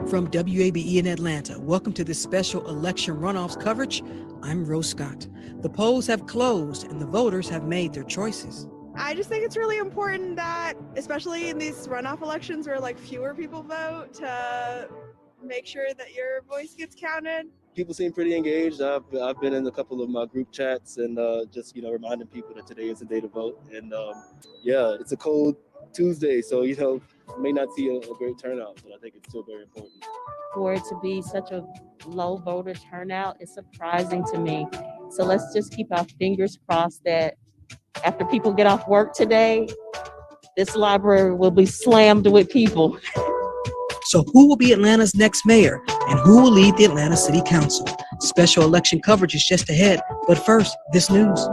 From WABE in Atlanta, welcome to this special election runoffs coverage. I'm Rose Scott. The polls have closed and the voters have made their choices. I just think it's really important that, especially in these runoff elections where like fewer people vote, to make sure that your voice gets counted. People seem pretty engaged. I've been in a couple of my group chats and just reminding people that today is the day to vote. And yeah, it's a cold Tuesday, so may not see a great turnout, but I think it's still very important. For it to be such a low voter turnout is surprising to me. So let's just keep our fingers crossed that after people get off work today, this library will be slammed with people. So who will be Atlanta's next mayor and who will lead the Atlanta City Council? Special election coverage is just ahead, but first, this news.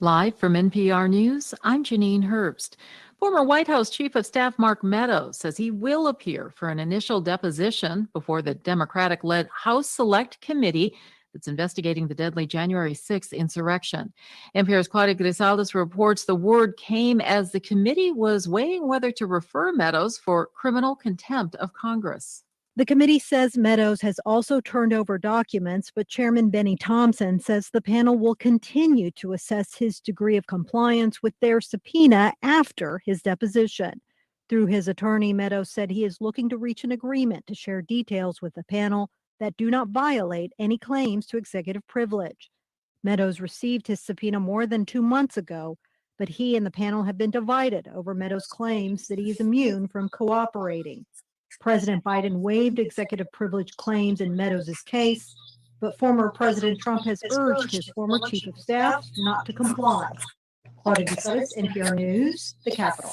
Live from NPR News, I'm Janine Herbst. Former White House Chief of Staff Mark Meadows says he will appear for an initial deposition before the Democratic-led House Select Committee that's investigating the deadly January 6th insurrection. NPR's Claudia Grisaldez reports the word came as the committee was weighing whether to refer Meadows for criminal contempt of Congress. The committee says Meadows has also turned over documents, but Chairman Benny Thompson says the panel will continue to assess his degree of compliance with their subpoena after his deposition. Through his attorney, Meadows said he is looking to reach an agreement to share details with the panel that do not violate any claims to executive privilege. Meadows received his subpoena more than 2 months ago, but he and the panel have been divided over Meadows' claims that he is immune from cooperating. President Biden waived executive privilege claims in Meadows' case, but former President Trump has urged his former chief of staff not to comply. Claudia Grisaldez, NPR News, the Capitol.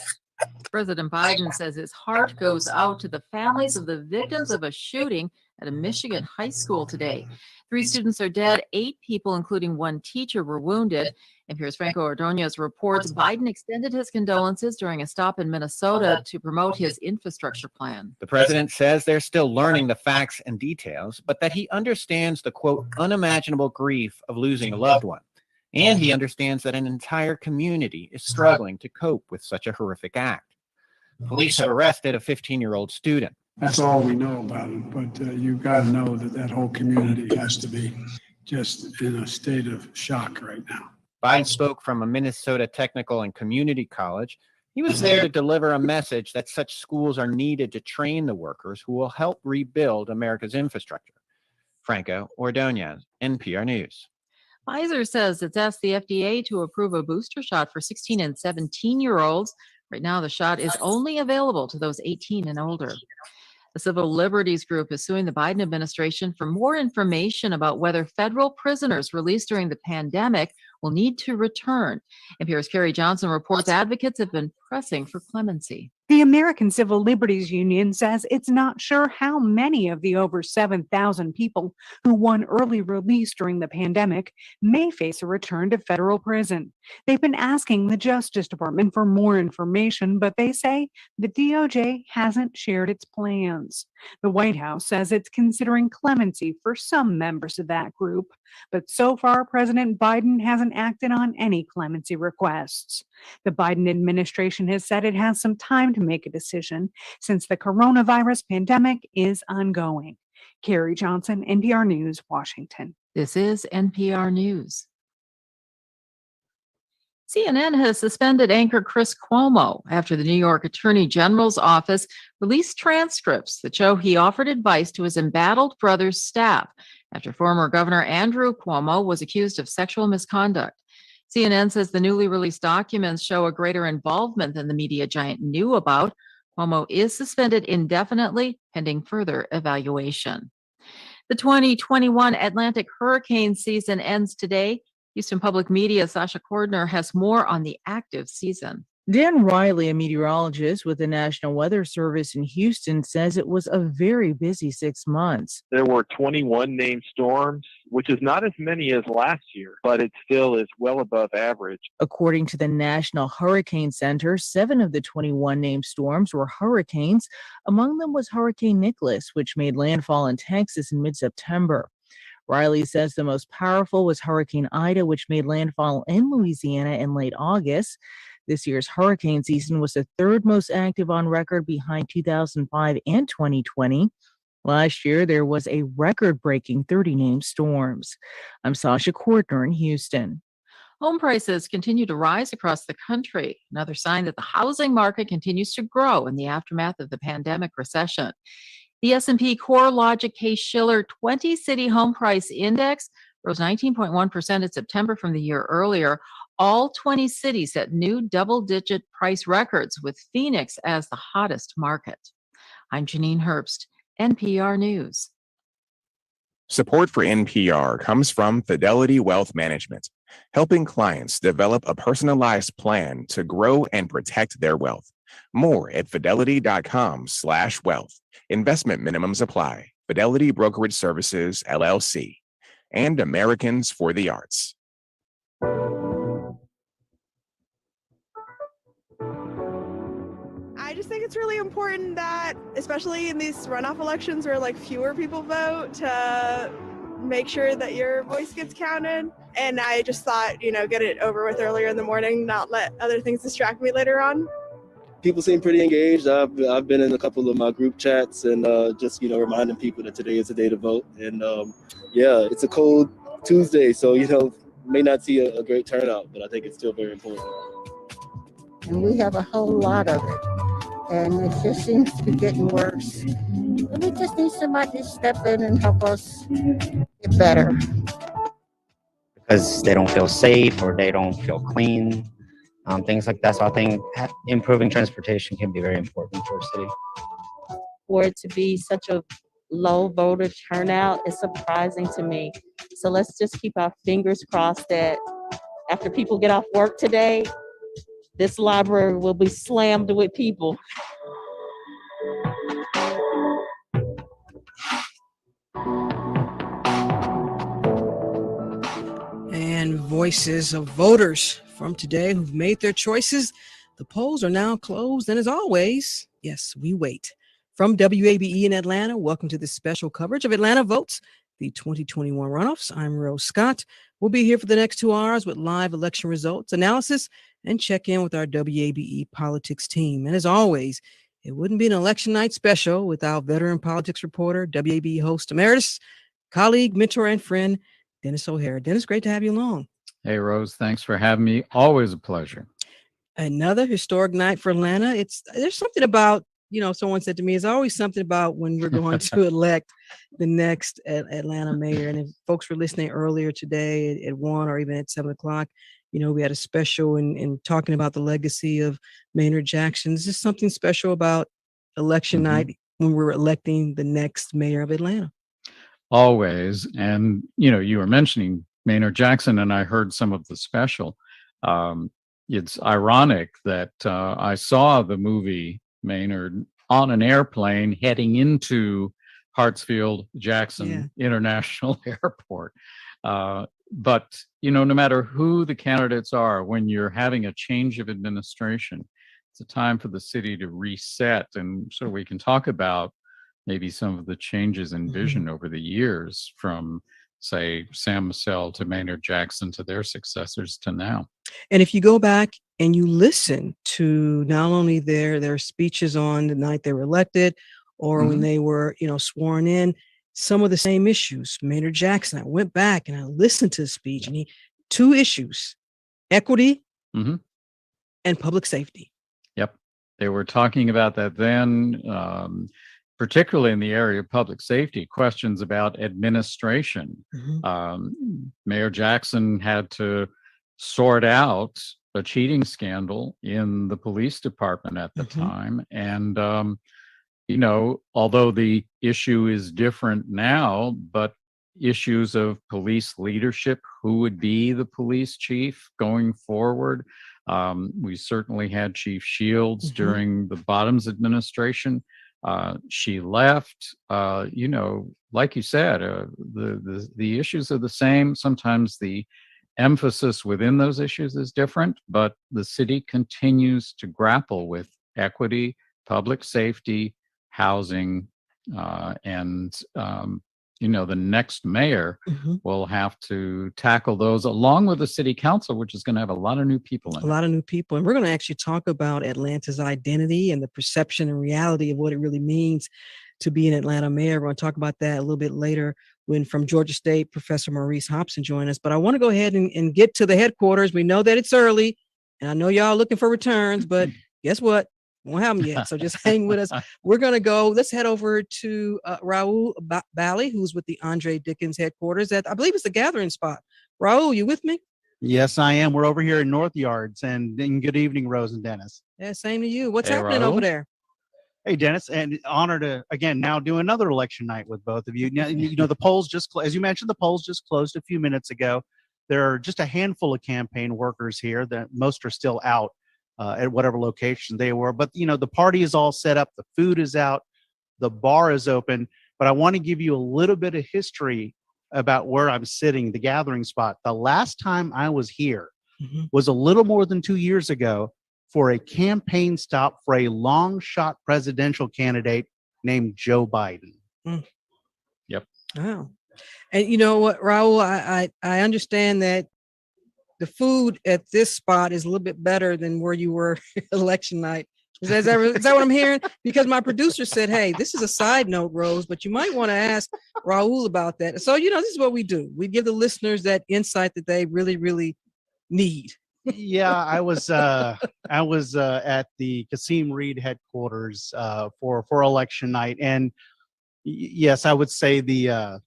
President Biden says his heart goes out to the families of the victims of a shooting at a Michigan high school today. 3 students are dead, 8 people, including 1 teacher, were wounded. NPR's Franco Ordonez reports Biden extended his condolences during a stop in Minnesota to promote his infrastructure plan. The president says they're still learning the facts and details, but that he understands the, quote, unimaginable grief of losing a loved one. And he understands that an entire community is struggling to cope with such a horrific act. Police have arrested a 15-year-old student. That's all we know about it, but you've got to know that that whole community has to be just in a state of shock right now. Biden spoke from a Minnesota Technical and Community College. He was there to deliver a message that such schools are needed to train the workers who will help rebuild America's infrastructure. Franco Ordonez, NPR News. Pfizer says it's asked the FDA to approve a booster shot for 16 and 17-year-olds. Right now, the shot is only available to those 18 and older. The Civil Liberties Group is suing the Biden administration for more information about whether federal prisoners released during the pandemic will need to return. NPR's Carrie Johnson reports advocates have been pressing for clemency. The American Civil Liberties Union says it's not sure how many of the over 7,000 people who won early release during the pandemic may face a return to federal prison. They've been asking the Justice Department for more information, but they say the DOJ hasn't shared its plans. The White House says it's considering clemency for some members of that group, but so far President Biden hasn't acted on any clemency requests. The Biden administration has said it has some time to make a decision since the coronavirus pandemic is ongoing. Carrie Johnson, NPR News, Washington. This is NPR News. CNN has suspended anchor Chris Cuomo after the New York Attorney General's office released transcripts that show he offered advice to his embattled brother's staff after former Governor Andrew Cuomo was accused of sexual misconduct. CNN says the newly released documents show a greater involvement than the media giant knew about. Cuomo is suspended indefinitely, pending further evaluation. The 2021 Atlantic hurricane season ends today. Houston Public Media Sasha Cordner has more on the active season. Dan Riley, a meteorologist with the National Weather Service in Houston, says it was a very busy 6 months. There were 21 named storms, which is not as many as last year, but it still is well above average. According to the National Hurricane Center, 7 of the 21 named storms were hurricanes. Among them was Hurricane Nicholas, which made landfall in Texas in mid-September. Riley says the most powerful was Hurricane Ida, which made landfall in Louisiana in late August. This year's hurricane season was the 3rd most active on record behind 2005 and 2020. Last year, there was a record-breaking 30 named storms. I'm Sasha Cordner in Houston. Home prices continue to rise across the country, another sign that the housing market continues to grow in the aftermath of the pandemic recession. The S&P CoreLogic Case-Shiller 20-City Home Price Index rose 19.1% in September from the year earlier. All 20 cities set new double-digit price records, with Phoenix as the hottest market. I'm Janine Herbst, NPR News. Support for NPR comes from Fidelity Wealth Management, helping clients develop a personalized plan to grow and protect their wealth. More at fidelity.com/wealth. Investment minimums apply. Fidelity Brokerage Services, LLC, and Americans for the Arts. I just think it's really important that, especially in these runoff elections where like fewer people vote, to make sure that your voice gets counted. And I just thought, get it over with earlier in the morning, not let other things distract me later on. People seem pretty engaged. I've been in a couple of my group chats and just reminding people that today is the day to vote. And yeah, it's a cold Tuesday, so may not see a great turnout, but I think it's still very important. And we have a whole lot of it, and it just seems to be getting worse. And we just need somebody to step in and help us get better. Because they don't feel safe or they don't feel clean, things like that. So I think improving transportation can be very important for a city. For it to be such a low voter turnout is surprising to me. So let's just keep our fingers crossed that after people get off work today, this library will be slammed with people. And voices of voters from today who've made their choices. The polls are now closed. And as always, yes, we wait. From WABE in Atlanta, welcome to this special coverage of Atlanta Votes, the 2021 runoffs. I'm Rose Scott. We'll be here for the next 2 hours with live election results, analysis, and check in with our WABE politics team. And as always, it wouldn't be an election night special without veteran politics reporter, WABE host emeritus, colleague, mentor, and friend, Denis O'Hara. Denis, great to have you along. Hey, Rose, thanks for having me. Always a pleasure. Another historic night for Atlanta. There's something about, someone said to me, there's always something about when we're going to elect the next Atlanta mayor. And if folks were listening earlier today at 1 or even at 7 o'clock, we had a special in talking about the legacy of Maynard Jackson. There's just something special about election night when we're electing the next mayor of Atlanta. Always. And, you were mentioning Maynard Jackson, and I heard some of the special. It's ironic that I saw the movie Maynard on an airplane heading into Hartsfield-Jackson International Airport. But, no matter who the candidates are, when you're having a change of administration, it's a time for the city to reset. And so we can talk about maybe some of the changes in vision over the years from, say, Sam Massell to Maynard Jackson to their successors to now. And if you go back and you listen to not only their speeches on the night they were elected or when they were, sworn in, some of the same issues. Maynard Jackson, I went back and I listened to the speech, and 2 issues, equity and public safety. Yep. They were talking about that then, particularly in the area of public safety, questions about administration. Mayor Jackson had to sort out a cheating scandal in the police department at the time. And, although the issue is different now, but issues of police leadership, who would be the police chief going forward? We certainly had Chief Shields during the Bottoms administration. She left, like you said, the issues are the same. Sometimes the emphasis within those issues is different, but the city continues to grapple with equity, public safety, housing, and the next mayor will have to tackle those along with the city council, which is going to have a lot of new people in it. A lot of new people. And we're going to actually talk about Atlanta's identity and the perception and reality of what it really means to be an Atlanta mayor. We're going to talk about that a little bit later when from Georgia State, Professor Maurice Hobson joined us. But I want to go ahead and get to the headquarters. We know that it's early, and I know y'all are looking for returns, but guess what? Won't have them yet. So just hang with us. We're going to go. Let's head over to Raul Bally, who's with the Andre Dickens headquarters at, I believe it's the gathering spot. Raul, you with me? Yes, I am. We're over here in North Yards. And good evening, Rose and Denis. Yeah, same to you. What's happening over there? Hey, Denis, and honor to, again, now do another election night with both of you. Now, the polls as you mentioned, the polls just closed a few minutes ago. There are just a handful of campaign workers here. That most are still out at whatever location they were. But, the party is all set up. The food is out. The bar is open. But I want to give you a little bit of history about where I'm sitting, the gathering spot. The last time I was here was a little more than 2 years ago for a campaign stop for a long shot presidential candidate named Joe Biden. Yep. Wow. And you know what, Raul, I understand that the food at this spot is a little bit better than where you were election night. Is that what I'm hearing? Because my producer said, hey, this is a side note, Rose, but you might want to ask Raul about that. So, this is what we do. We give the listeners that insight that they really, really need. Yeah, I was at the Kasim Reed headquarters for election night, and yes, I would say the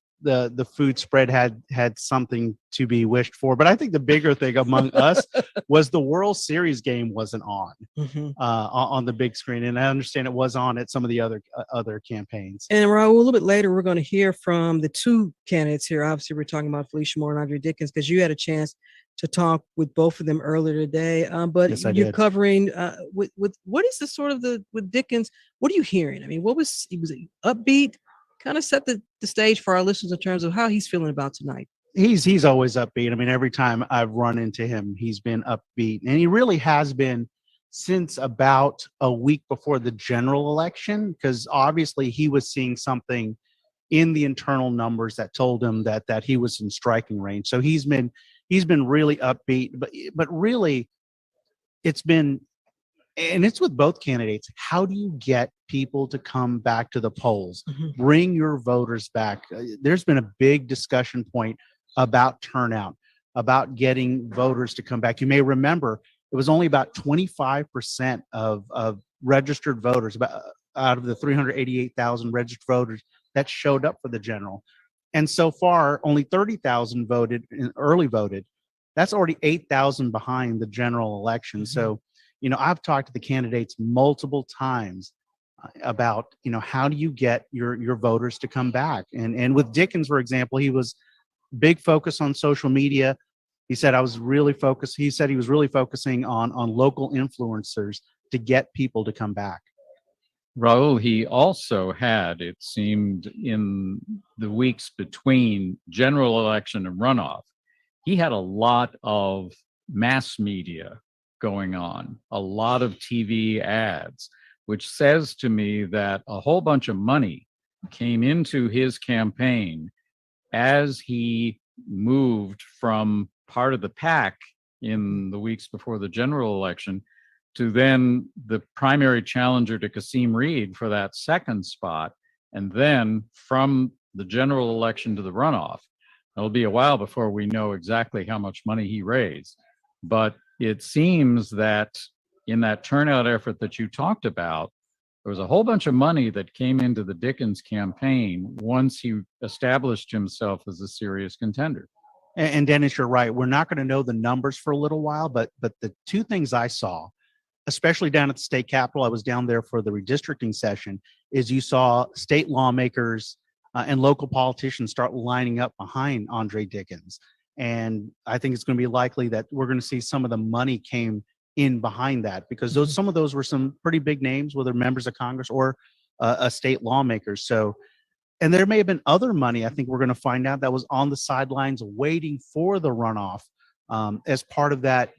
food spread had something to be wished for. But I think the bigger thing among us was the World Series game wasn't on on the big screen, and I understand it was on at some of the other campaigns. And Raul, a little bit later, we're going to hear from the two candidates here. Obviously, we're talking about Felicia Moore and Andre Dickens because you had a chance to talk with both of them earlier today. But Yes, I you're did. covering with what is the sort of with Dickens? What are you hearing? I mean, he was upbeat, kind of set the stage for our listeners in terms of how he's feeling about tonight. He's always upbeat. I mean, every time I've run into him, he's been upbeat, and he really has been since about a week before the general election, because obviously he was seeing something in the internal numbers that told him that he was in striking range. So he's been really upbeat, but really it's been, and it's with both candidates, how do you get people to come back to the polls? Bring your voters back. There's been a big discussion point about turnout, about getting voters to come back. You may remember it was only about 25% of registered voters, about out of the 388,000 registered voters that showed up for the general. And so far, only 30,000 early voted. That's already 8,000 behind the general election. So, I've talked to the candidates multiple times about, how do you get your voters to come back? And with Dickens, for example, he was big focus on social media. He said he was really focusing on local influencers to get people to come back. Raul, he also had, it seemed, in the weeks between general election and runoff, he had a lot of mass media going on, a lot of TV ads, which says to me that a whole bunch of money came into his campaign as he moved from part of the pack in the weeks before the general election to then the primary challenger to Kasim Reed for that second spot. And then from the general election to the runoff, it'll be a while before we know exactly how much money he raised. But it seems that in that turnout effort that you talked about, there was a whole bunch of money that came into the Dickens campaign once he established himself as a serious contender. And Dennis, you're right. We're not going to know the numbers for a little while, but the two things I saw, especially down at the state capitol, I was down there for the redistricting session, is you saw state lawmakers and local politicians start lining up behind Andre Dickens. And I think it's going to be likely that we're going to see some of the money came in behind that, because some of those were some pretty big names, whether members of Congress or a state lawmakers. So, and there may have been other money, I think we're going to find out, that was on the sidelines waiting for the runoff as part of that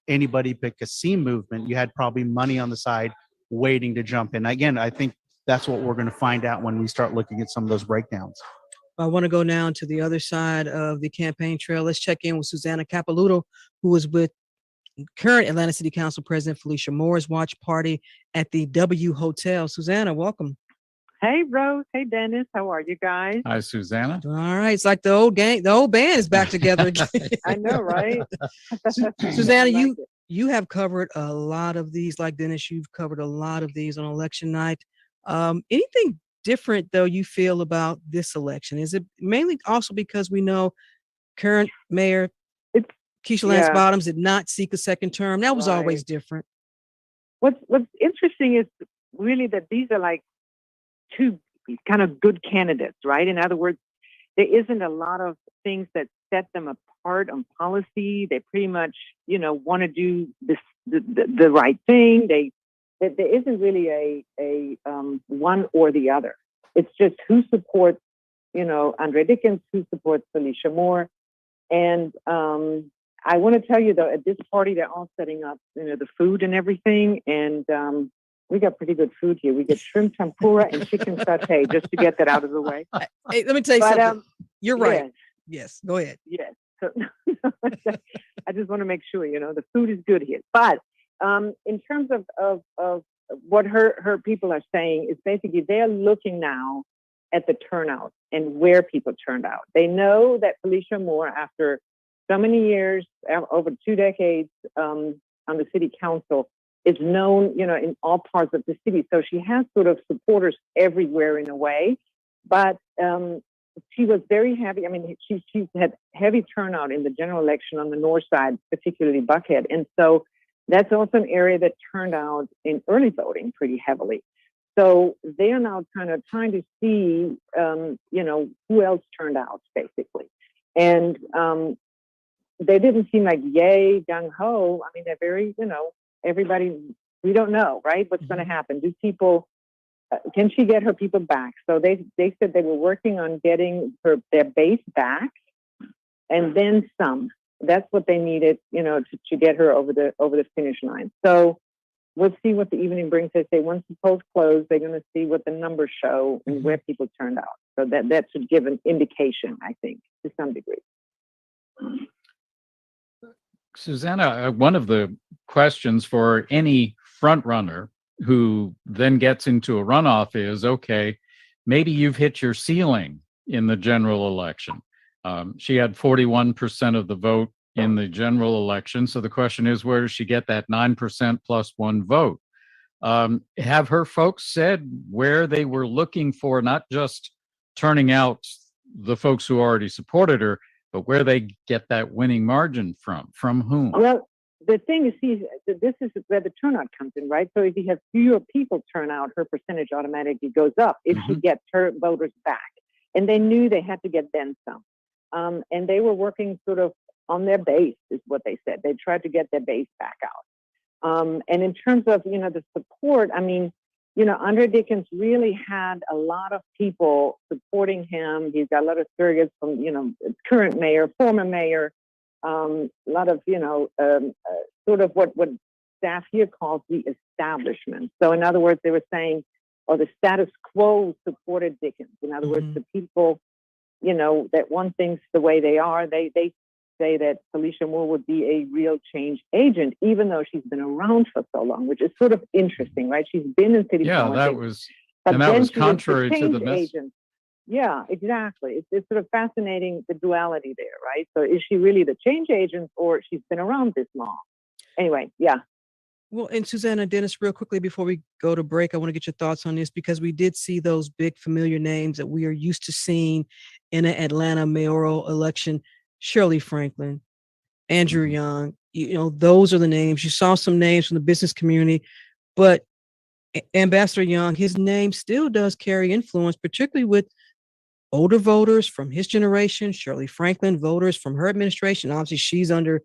anybody but Kasim movement. You had probably money on the side waiting to jump in. Again, I think that's what we're going to find out when we start looking at some of those breakdowns. I want to go now to the other side of the campaign trail. Let's check in with Susanna Capilouto, who is with current Atlanta City Council President Felicia Moore's watch party at the W Hotel. Susanna, welcome. Hey, Rose. Hey, Dennis. How are you guys? Hi, Susanna. All right. It's like the old gang, the old band is back together again. I know, right? Susanna, you have covered a lot of these, like Dennis, you've covered a lot of these on election night. Anything different, though, you feel about this election? Is it mainly also because we know current mayor Keisha Lance Bottoms did not seek a second term? That was always different. What's interesting is really that these are like two kind of good candidates, right? In other words, there isn't a lot of things that set them apart on policy. They pretty much, want to do the right thing. There isn't really a one or the other. It's just who supports, Andre Dickens, who supports Felicia Moore. And I want to tell you, though, at this party, they're all setting up, the food and everything. And We got pretty good food here. We get shrimp tempura and chicken satay, just to get that out of the way. Hey, let me tell you But, something. You're right. yes. Yes, go ahead. Yes. So I just want to make sure, the food is good here. But in terms of what her people are saying is basically they're looking now at the turnout and where people turned out. They know that Felicia Moore, after so many years, over 2 decades on the city council, is known, in all parts of the city. So she has sort of supporters everywhere in a way. But she was very heavy. I mean, she's had heavy turnout in the general election on the north side, particularly Buckhead. And so that's also an area that turned out in early voting pretty heavily. So they are now kind of trying to see, who else turned out, basically. And they didn't seem like yay, gung-ho. I mean, they're very, everybody, we don't know, right? What's going to happen? Do people, can she get her people back? So they said they were working on getting their base back and then some. That's what they needed, to get her over the finish line. So we'll see what the evening brings. They say once the polls close, they're going to see what the numbers show and where people turned out. So that should give an indication, I think, to some degree. Susanna, one of the questions for any front runner who then gets into a runoff is, okay, maybe you've hit your ceiling in the general election. She had 41% of the vote in the general election. So the question is, where does she get that 9% plus 1 vote? Have her folks said where they were looking for, not just turning out the folks who already supported her, but where they get that winning margin from whom? Well, the thing is, this is where the turnout comes in, right? So if you have fewer people turn out, her percentage automatically goes up if she gets her voters back. And they knew they had to get then some. And they were working sort of on their base, is what they said. They tried to get their base back out. And in terms of, the support, I mean, Andre Dickens really had a lot of people supporting him. He's got a lot of surrogates from, current mayor, former mayor, a lot of, sort of what staff here calls the establishment. So in other words, they were saying, or the status quo supported Dickens. In other words, the people, that want things the way they are, they say that Felicia Moore would be a real change agent, even though she's been around for so long, which is sort of interesting, right? She's been in city politics. That was contrary to the message. Yeah, exactly. It's sort of fascinating, the duality there, right? So is she really the change agent, or she's been around this long? Anyway, yeah. Well, and Susanna, Dennis, real quickly before we go to break, I want to get your thoughts on this, because we did see those big familiar names that we are used to seeing in an Atlanta mayoral election. Shirley Franklin, Andrew Young, those are the names. You saw some names from the business community, but Ambassador Young, his name still does carry influence, particularly with older voters from his generation. Shirley Franklin, voters from her administration. Obviously, she's under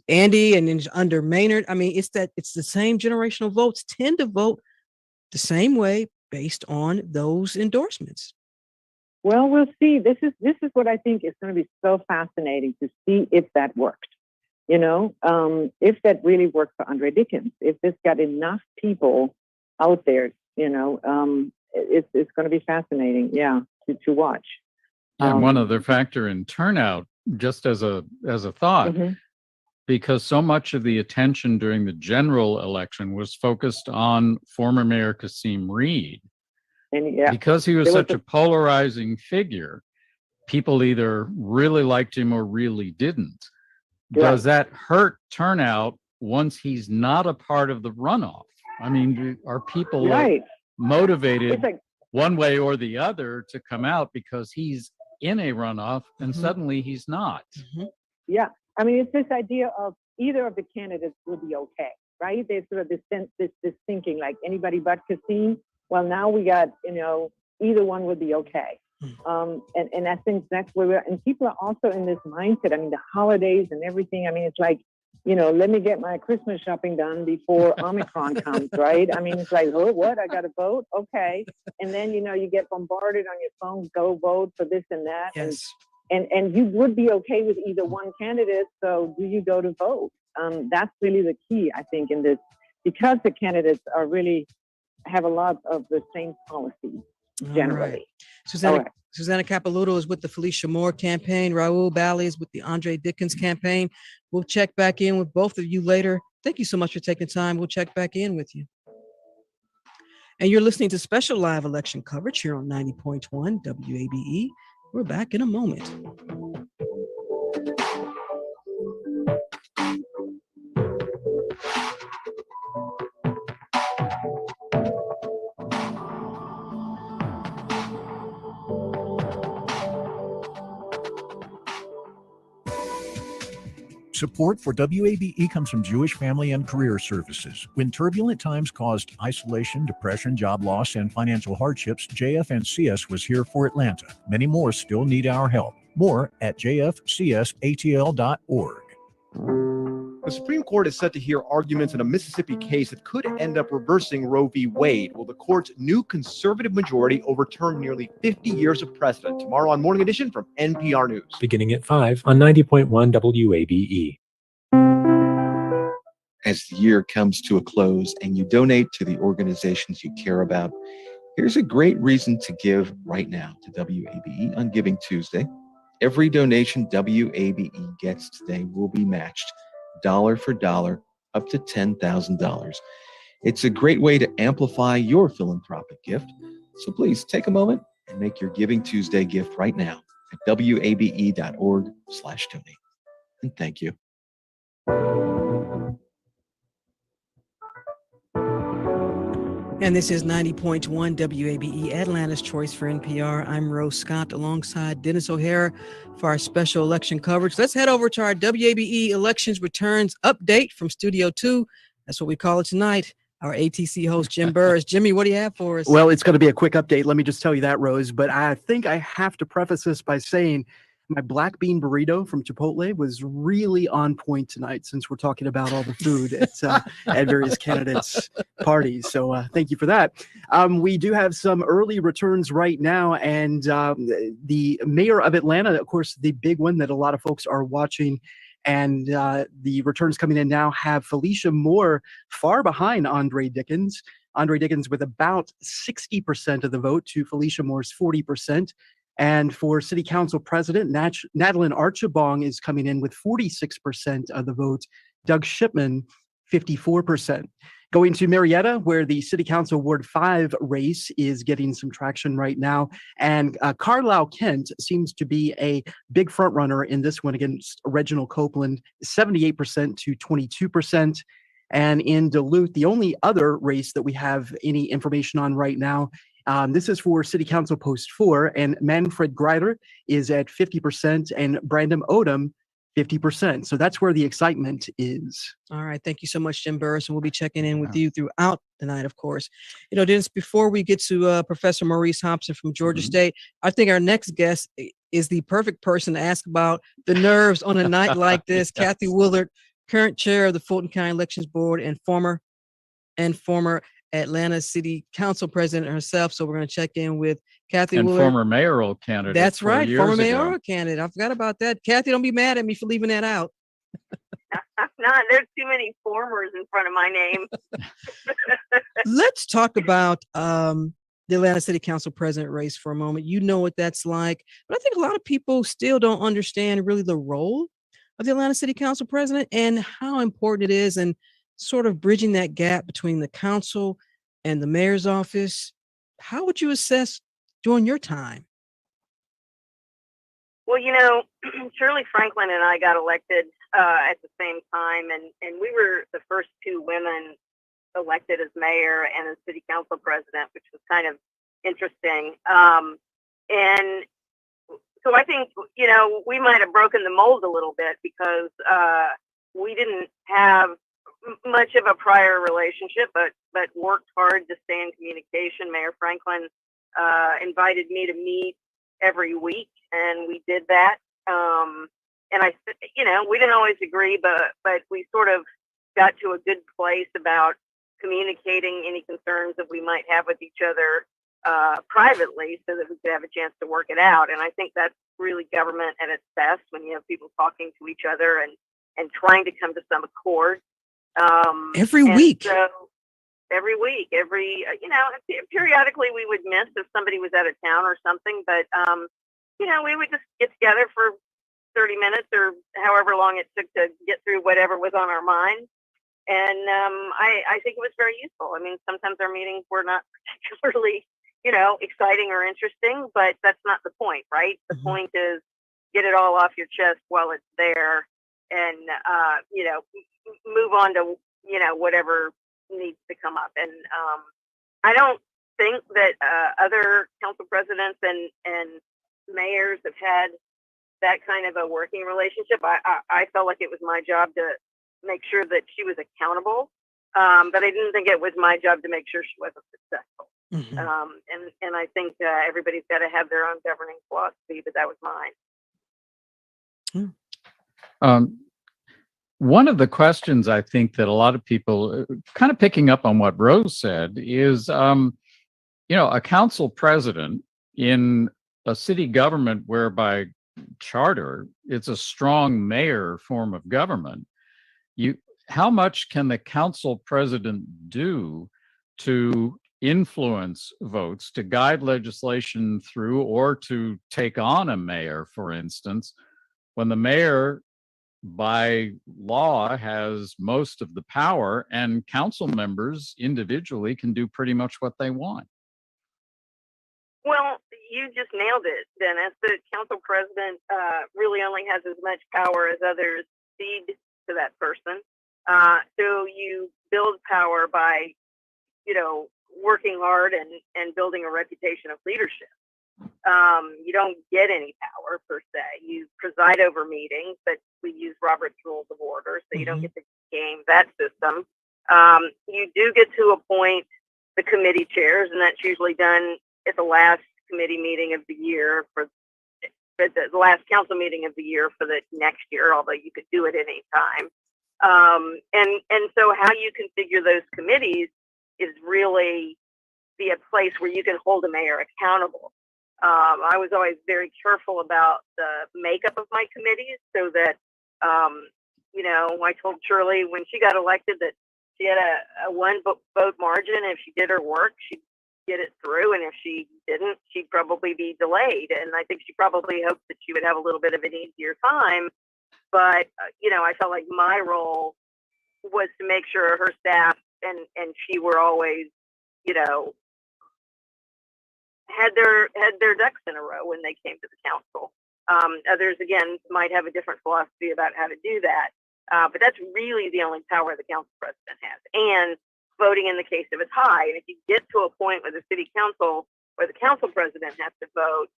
Andy and then under Maynard. I mean, it's the same generational votes tend to vote the same way based on those endorsements. Well, we'll see. This is what I think is going to be so fascinating to see if that worked. If that really worked for Andre Dickens, if this got enough people out there, it's going to be fascinating, to watch. And one other factor in turnout, just as a thought, because so much of the attention during the general election was focused on former Mayor Kasim Reed. And because he was such a polarizing figure, people either really liked him or really didn't. Does that hurt turnout once he's not a part of the runoff? I mean, are people motivated one way or the other to come out because he's in a runoff and suddenly he's not? Yeah, I mean, it's this idea of either of the candidates will be okay, right? There's sort of this thinking like anybody but Kasim. Well, now we got, either one would be okay. And I think that's where we're, and people are also in this mindset. I mean, the holidays and everything. I mean, it's like, let me get my Christmas shopping done before Omicron comes, right? I mean, it's like, oh, what? I got to vote? Okay. And then, you get bombarded on your phone, go vote for this and that. Yes. And you would be okay with either one candidate. So do you go to vote? That's really the key, I think, in this, because the candidates are really have a lot of the same policies All generally. right. Susanna, Okay. Susanna Capilouto is with the Felicia Moore campaign. Raul Bally is with the Andre Dickens campaign. We'll check back in with both of you later. Thank you so much for taking time. We'll check back in with you. And you're listening to special live election coverage here on 90.1 WABE. We're back in a moment. Support for WABE comes from Jewish Family and Career Services. When turbulent times caused isolation, depression, job loss, and financial hardships, JFNCS was here for Atlanta. Many more still need our help. More at jfcsatl.org. The Supreme Court is set to hear arguments in a Mississippi case that could end up reversing Roe v. Wade. Will the court's new conservative majority overturn nearly 50 years of precedent? Tomorrow on Morning Edition from NPR News. Beginning at 5 on 90.1 WABE. As the year comes to a close and you donate to the organizations you care about, here's a great reason to give right now to WABE on Giving Tuesday. Every donation WABE gets today will be matched dollar for dollar up to $10,000. It's a great way to amplify your philanthropic gift. So please take a moment and make your Giving Tuesday gift right now at wabe.org/donate. And thank you. And this is 90.1 WABE, Atlanta's Choice for NPR. I'm Rose Scott alongside Denis O'Hara for our special election coverage. Let's head over to our WABE Elections Returns Update from Studio 2. That's what we call it tonight. Our ATC host, Jim Burris. Jimmy, what do you have for us? Well, it's going to be a quick update. Let me just tell you that, Rose. But I think I have to preface this by saying my black bean burrito from Chipotle was really on point tonight, since we're talking about all the food at various candidates' parties. So thank you for that. We do have some early returns right now. And the mayor of Atlanta, of course, the big one that a lot of folks are watching. And the returns coming in now have Felicia Moore far behind Andre Dickens. Andre Dickens with about 60% of the vote to Felicia Moore's 40%. And for city council president, Natalie Archibald is coming in with 46% of the vote. Doug Shipman, 54%. Going to Marietta, where the city council Ward 5 race is getting some traction right now. And Carlisle Kent seems to be a big front runner in this one against Reginald Copeland, 78% to 22%. And in Duluth, the only other race that we have any information on right now, this is for City Council Post 4, and Manfred Greider is at 50%, and Brandon Odom, 50%. So that's where the excitement is. All right. Thank you so much, Jim Burris. And we'll be checking in with you throughout the night, of course. You know, Dennis, before we get to Professor Maurice Thompson from Georgia State, I think our next guest is the perfect person to ask about the nerves on a night like this. Kathy Willard, current chair of the Fulton County Elections Board and former Atlanta City Council president herself. So we're going to check in with Kathy and Willard. former mayoral candidate. That's 4 right, years former ago. mayoral candidate. I forgot about that. Kathy, don't be mad at me for leaving that out. No, there's too many formers in front of my name. Let's talk about the Atlanta City Council president race for a moment. You know what that's like, but I think a lot of people still don't understand really the role of the Atlanta City Council president and how important it is, and sort of bridging that gap between the council and the mayor's office. How would you assess during your time? Well, you know, Shirley Franklin and I got elected at the same time, and we were the first two women elected as mayor and as city council president, which was kind of interesting. And so I think, you know, we might have broken the mold a little bit because we didn't have much of a prior relationship, but worked hard to stay in communication. Mayor Franklin invited me to meet every week, and we did that. And I, you know, we didn't always agree, but we sort of got to a good place about communicating any concerns that we might have with each other privately, so that we could have a chance to work it out. And I think that's really government at its best, when you have people talking to each other and trying to come to some accord. Every week. So, every week, periodically we would miss if somebody was out of town or something, but, we would just get together for 30 minutes or however long it took to get through whatever was on our mind. And I think it was very useful. I mean, sometimes our meetings were not particularly, exciting or interesting, but that's not the point, right? The point is get it all off your chest while it's there and, move on to, whatever needs to come up. And I don't think that other council presidents and mayors have had that kind of a working relationship. I felt like it was my job to make sure that she was accountable, but I didn't think it was my job to make sure she wasn't successful. And I think everybody's got to have their own governing philosophy, but that was mine. One of the questions I think that a lot of people, kind of picking up on what Rose said, is, a council president in a city government whereby charter it's a strong mayor form of government. How much can the council president do to influence votes, to guide legislation through, or to take on a mayor, for instance, when the mayor by law has most of the power and council members individually can do pretty much what they want? Well, you just nailed it, Dennis. The council president really only has as much power as others cede to that person. So you build power by, working hard and building a reputation of leadership. You don't get any power per se. You preside over meetings, but we use Robert's Rules of Order, so you don't get to game that system. You do get to appoint the committee chairs, and that's usually done at the last committee meeting of the year for the last council meeting of the year for the next year, although you could do it at any time. And so how you configure those committees is really be a place where you can hold a mayor accountable. I was always very careful about the makeup of my committees so that, I told Shirley when she got elected that she had a one vote margin. If she did her work, she'd get it through. And if she didn't, she'd probably be delayed. And I think she probably hoped that she would have a little bit of an easier time. But, I felt like my role was to make sure her staff and she were always, had their ducks in a row when they came to the council. Others, again, might have a different philosophy about how to do that. But that's really the only power the council president has. And voting in the case of it's high. And if you get to a point where the city council or the council president has to vote,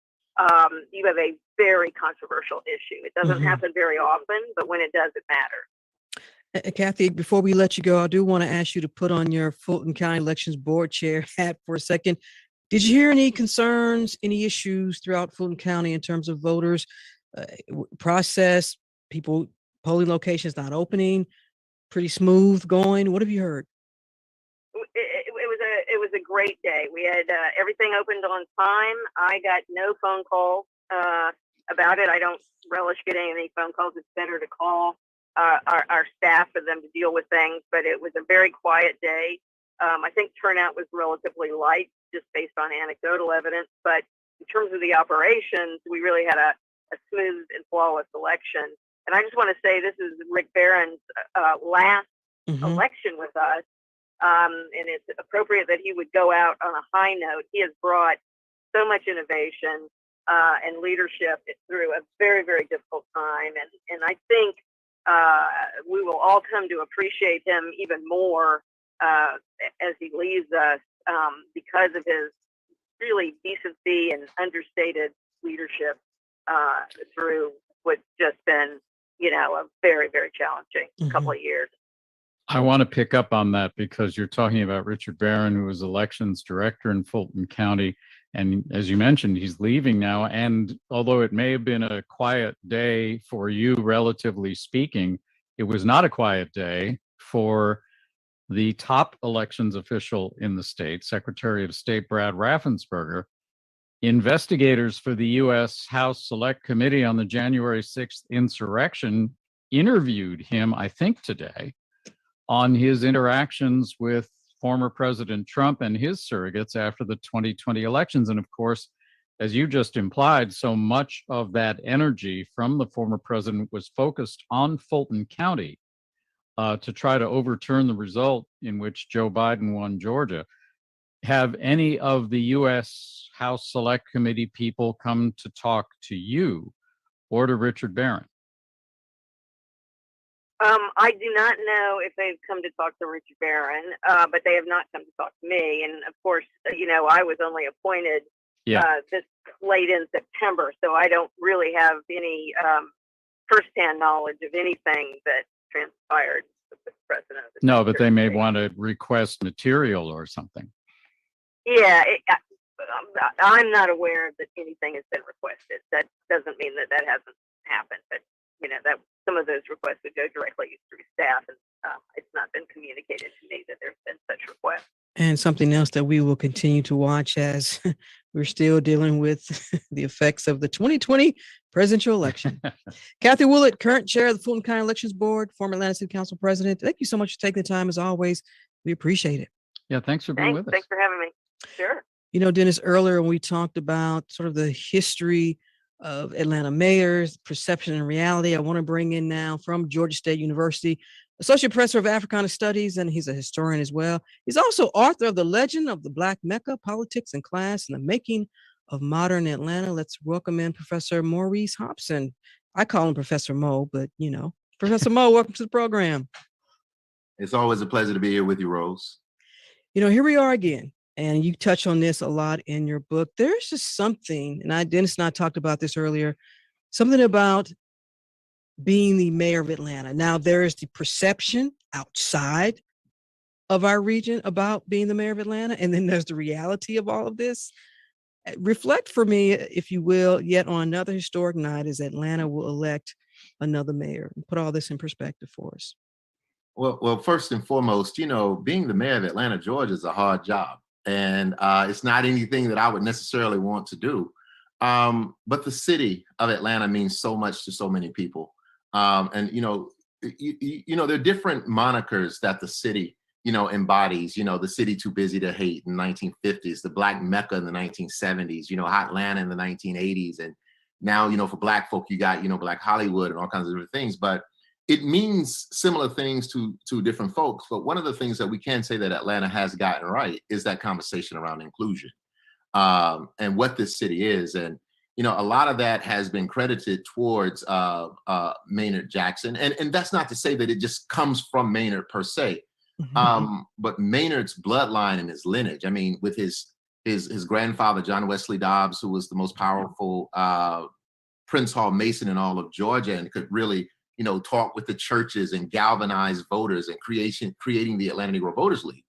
you have a very controversial issue. It doesn't happen very often, but when it does, it matters. Kathy, before we let you go, I do want to ask you to put on your Fulton County Elections Board Chair hat for a second. Did you hear any concerns, any issues throughout Fulton County in terms of voters process, people, polling locations not opening, pretty smooth going? What have you heard? It was a great day. We had everything opened on time. I got no phone calls about it. I don't relish getting any phone calls. It's better to call our staff for them to deal with things, but it was a very quiet day. I think turnout was relatively light just based on anecdotal evidence, but in terms of the operations, we really had a smooth and flawless election. And I just want to say this is Rick Barron's last election with us, and it's appropriate that he would go out on a high note. He has brought so much innovation and leadership through a very, very difficult time, and I think we will all come to appreciate him even more as he leaves us because of his really decency and understated leadership through what's just been, a very, very challenging couple of years. I want to pick up on that because you're talking about Richard Barron, who was elections director in Fulton County. And as you mentioned, he's leaving now. And although it may have been a quiet day for you, relatively speaking, it was not a quiet day for the top elections official in the state, Secretary of State Brad Raffensperger. Investigators for the U.S. House Select Committee on the January 6th insurrection interviewed him, I think today, on his interactions with former President Trump and his surrogates after the 2020 elections. And of course, as you just implied, so much of that energy from the former president was focused on Fulton County to try to overturn the result in which Joe Biden won Georgia. Have any of the U.S. House Select Committee people come to talk to you or to Richard Barron? I do not know if they've come to talk to Richard Barron, but they have not come to talk to me. And of course, I was only appointed this late in September, so I don't really have any firsthand knowledge of anything that transpired with the president. No, but they may want to request material or something. Yeah, I'm not aware that anything has been requested. That doesn't mean that hasn't happened, but that some of those requests would go directly through staff, and it's not been communicated to me that there's been such requests. And something else that we will continue to watch as we're still dealing with the effects of the 2020 presidential election. Kathy Willard, current chair of the Fulton County Elections Board, former Atlanta City Council president. Thank you so much for taking the time as always. We appreciate it. Yeah, thanks for being with us. Thanks for having me. Sure. Dennis, earlier when we talked about sort of the history of Atlanta mayors, perception and reality, I want to bring in now from Georgia State University, Associate Professor of Africana Studies, and he's a historian as well. He's also author of The Legend of the Black Mecca, Politics and Class and the Making of Modern Atlanta. Let's welcome in Professor Maurice Hobson. I call him Professor Mo, but Professor Mo, welcome to the program. It's always a pleasure to be here with you, Rose. Here we are again. And you touch on this a lot in your book. There's just something, and Dennis and I talked about this earlier, something about being the mayor of Atlanta. Now, there is the perception outside of our region about being the mayor of Atlanta, and then there's the reality of all of this. Reflect for me, if you will, yet on another historic night as Atlanta will elect another mayor, and put all this in perspective for us. Well, first and foremost, being the mayor of Atlanta, Georgia is a hard job. And it's not anything that I would necessarily want to do. But the city of Atlanta means so much to so many people. And there are different monikers that the city, embodies, the city too busy to hate in the 1950s, the Black Mecca in the 1970s, Hot Atlanta in the 1980s. And now, for Black folk, you got, Black Hollywood and all kinds of different things. But it means similar things to different folks. But one of the things that we can say that Atlanta has gotten right is that conversation around inclusion and what this city is. And, a lot of that has been credited towards Maynard Jackson. And that's not to say that it just comes from Maynard per se, but Maynard's bloodline and his lineage. I mean, with his grandfather, John Wesley Dobbs, who was the most powerful Prince Hall Mason in all of Georgia and could really talk with the churches and galvanize voters and creating the Atlanta Negro Voters League.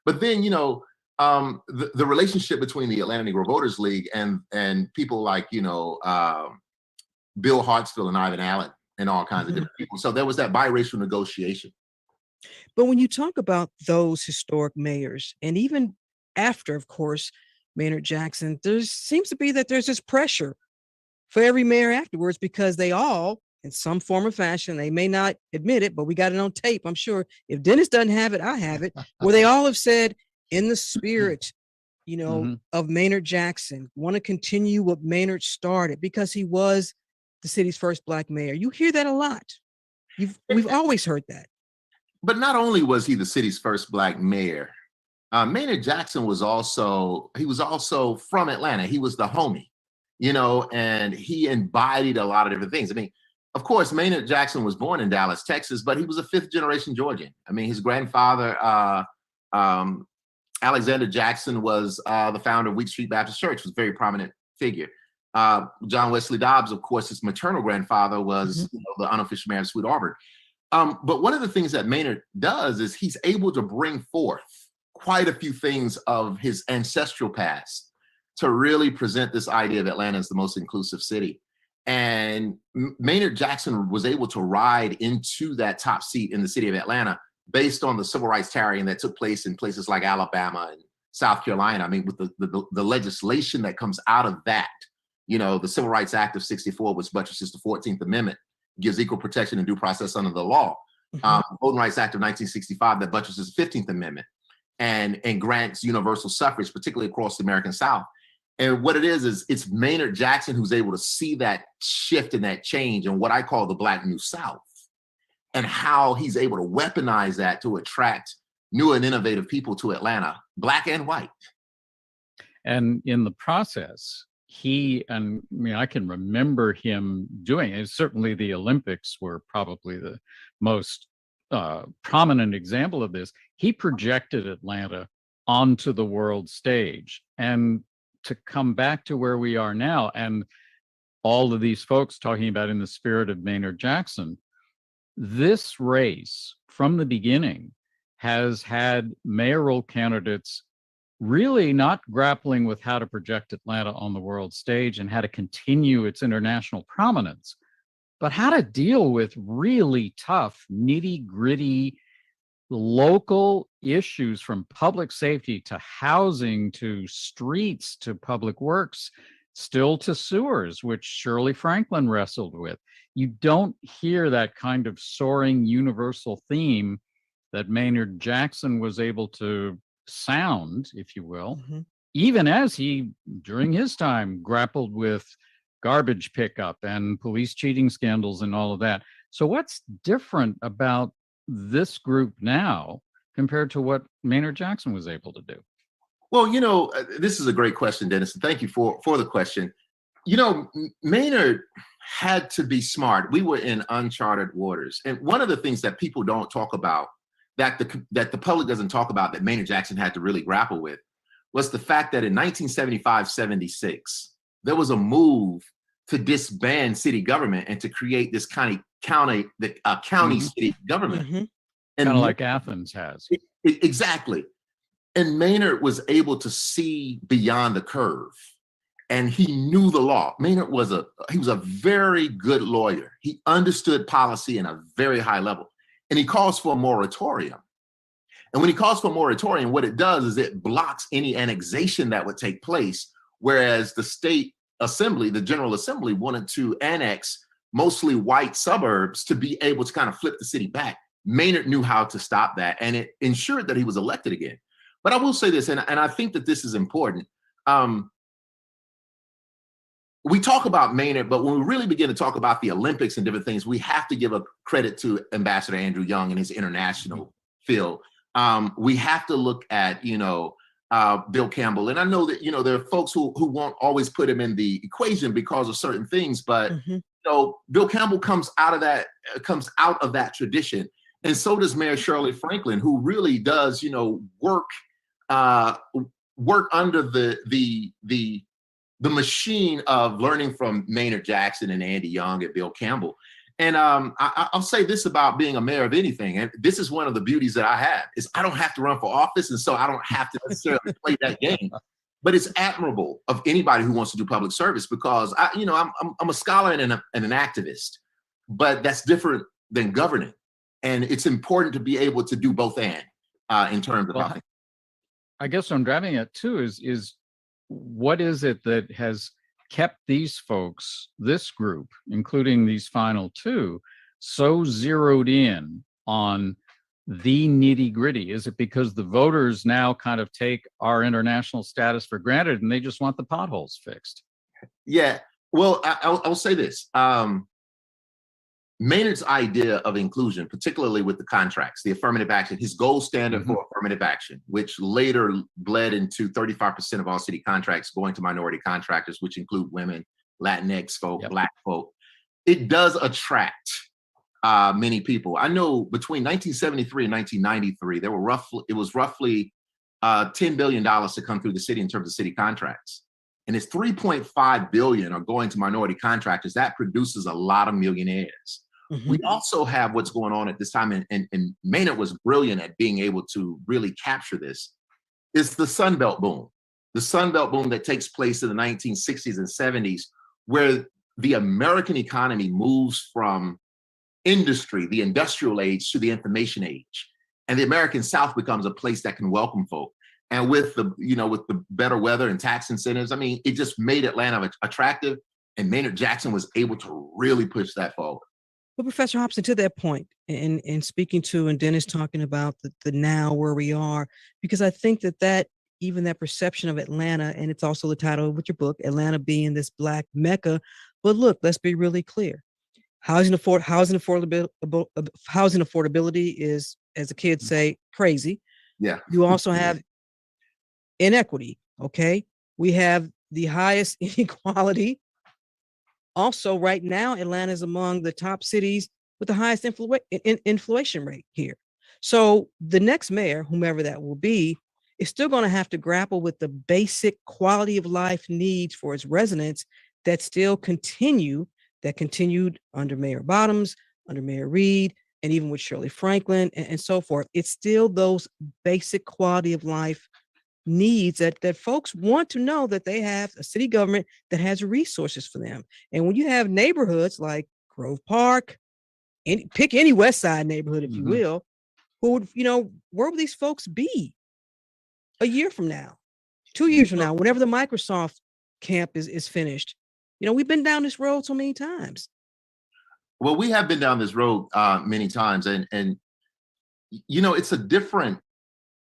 But then, the relationship between the Atlanta Negro Voters League and people like, Bill Hartsfield and Ivan Allen and all kinds of different people. So there was that biracial negotiation. But when you talk about those historic mayors, and even after, of course, Maynard Jackson, there seems to be that there's this pressure for every mayor afterwards, because they all, in some form or fashion, they may not admit it, but we got it on tape, I'm sure. If Denis doesn't have it, I have it, where they all have said, in the spirit, of Maynard Jackson, want to continue what Maynard started because he was the city's first Black mayor. You hear that a lot. We've always heard that. But not only was he the city's first Black mayor, Maynard Jackson was also from Atlanta. He was the homie, and he embodied a lot of different things. I mean, of course, Maynard Jackson was born in Dallas, Texas, but he was a fifth generation Georgian. I mean, his grandfather, Alexander Jackson, was the founder of Wheat Street Baptist Church, was a very prominent figure. John Wesley Dobbs, of course, his maternal grandfather was the unofficial mayor of Sweet Auburn. But one of the things that Maynard does is he's able to bring forth quite a few things of his ancestral past to really present this idea of Atlanta as the most inclusive city. And Maynard Jackson was able to ride into that top seat in the city of Atlanta based on the civil rights tarrying that took place in places like Alabama and South Carolina. I mean, with the legislation that comes out of that, the Civil Rights Act of '64, which buttresses the 14th Amendment, gives equal protection and due process under the law. Voting Rights Act of 1965 that buttresses the 15th Amendment. and grants universal suffrage, particularly across the American South. And what it is it's Maynard Jackson who's able to see that shift and that change in what I call the Black New South, and how he's able to weaponize that to attract new and innovative people to Atlanta, Black and white. And in the process, I can remember him doing it. Certainly the Olympics were probably the most prominent example of this. He projected Atlanta onto the world stage. And to come back to where we are now, and all of these folks talking about in the spirit of Maynard Jackson, this race from the beginning has had mayoral candidates really not grappling with how to project Atlanta on the world stage and how to continue its international prominence, but how to deal with really tough, nitty-gritty local issues, from public safety to housing to streets to public works, still to sewers, which Shirley Franklin wrestled with. You don't hear that kind of soaring universal theme that Maynard Jackson was able to sound, if you will, even as he, during his time, grappled with garbage pickup and police cheating scandals and all of that. So what's different about this group now compared to what Maynard Jackson was able to do? Well, this is a great question, Dennis, and thank you for the question. Maynard had to be smart. We were in uncharted waters. And one of the things that people don't talk about, that the public doesn't talk about, that Maynard Jackson had to really grapple with, was the fact that in 1975-76, there was a move to disband city government and to create this county city government. Kind of like Athens has. Exactly. And Maynard was able to see beyond the curve, and he knew the law. Maynard was a very good lawyer. He understood policy in a very high level, and he calls for a moratorium. And when he calls for a moratorium, what it does is it blocks any annexation that would take place, whereas the state assembly, the General Assembly, wanted to annex mostly white suburbs to be able to kind of flip the city back. Maynard knew how to stop that, and it ensured that he was elected again. But I will say this, and I think that this is important. We talk about Maynard, but when we really begin to talk about the Olympics and different things, we have to give a credit to Ambassador Andrew Young and his international field. We have to look at, Bill Campbell. And I know that, there are folks who won't always put him in the equation because of certain things, but Bill Campbell comes out of that tradition. And so does Mayor Shirley Franklin, who really does, work under the machine of learning from Maynard Jackson and Andy Young and Bill Campbell. And I'll say this about being a mayor of anything, and this is one of the beauties that I have, is I don't have to run for office, and so I don't have to necessarily play that game. But it's admirable of anybody who wants to do public service, because I'm a scholar and an activist, but that's different than governing. And it's important to be able to do both and in terms of how I guess what I'm driving at too is what is it that has kept these folks, this group, including these final two, so zeroed in on the nitty gritty? Is it because the voters now kind of take our international status for granted and they just want the potholes fixed? Yeah, well, I'll say this. Maynard's idea of inclusion, particularly with the contracts, the affirmative action, his gold standard for affirmative action, which later bled into 35% of all city contracts going to minority contractors, which include women, Latinx folk, Black folk. It does attract many people. I know between 1973 and 1993, it was roughly $10 billion to come through the city in terms of city contracts. And it's $3.5 billion are going to minority contractors. That produces a lot of millionaires. We also have what's going on at this time, and Maynard was brilliant at being able to really capture this, is the Sun Belt boom. The Sun Belt boom that takes place in the 1960s and 70s, where the American economy moves from industry, the industrial age, to the information age. And the American South becomes a place that can welcome folk. And with the better weather and tax incentives, I mean, it just made Atlanta attractive, and Maynard Jackson was able to really push that forward. Well, Professor Hobson, to that point, and speaking to, and Dennis talking about the now where we are, because I think that even that perception of Atlanta, and it's also the title of your book, Atlanta being this Black Mecca. But look, let's be really clear. Housing affordability is, as the kids say, crazy. Yeah. You also have inequity. Okay. We have the highest inequality. Also, right now, Atlanta is among the top cities with the highest inflation rate here. So the next mayor, whomever that will be, is still going to have to grapple with the basic quality of life needs for its residents that still continued under Mayor Bottoms, under Mayor Reed, and even with Shirley Franklin and so forth. It's still those basic quality of life needs that folks want to know that they have a city government that has resources for them. And when you have neighborhoods like Grove Park, pick any West Side neighborhood, if you will, who would, where will these folks be a year from now, 2 years from now, whenever the Microsoft camp is finished? We've been down this road so many times. Well, we have been down this road many times, and it's a different.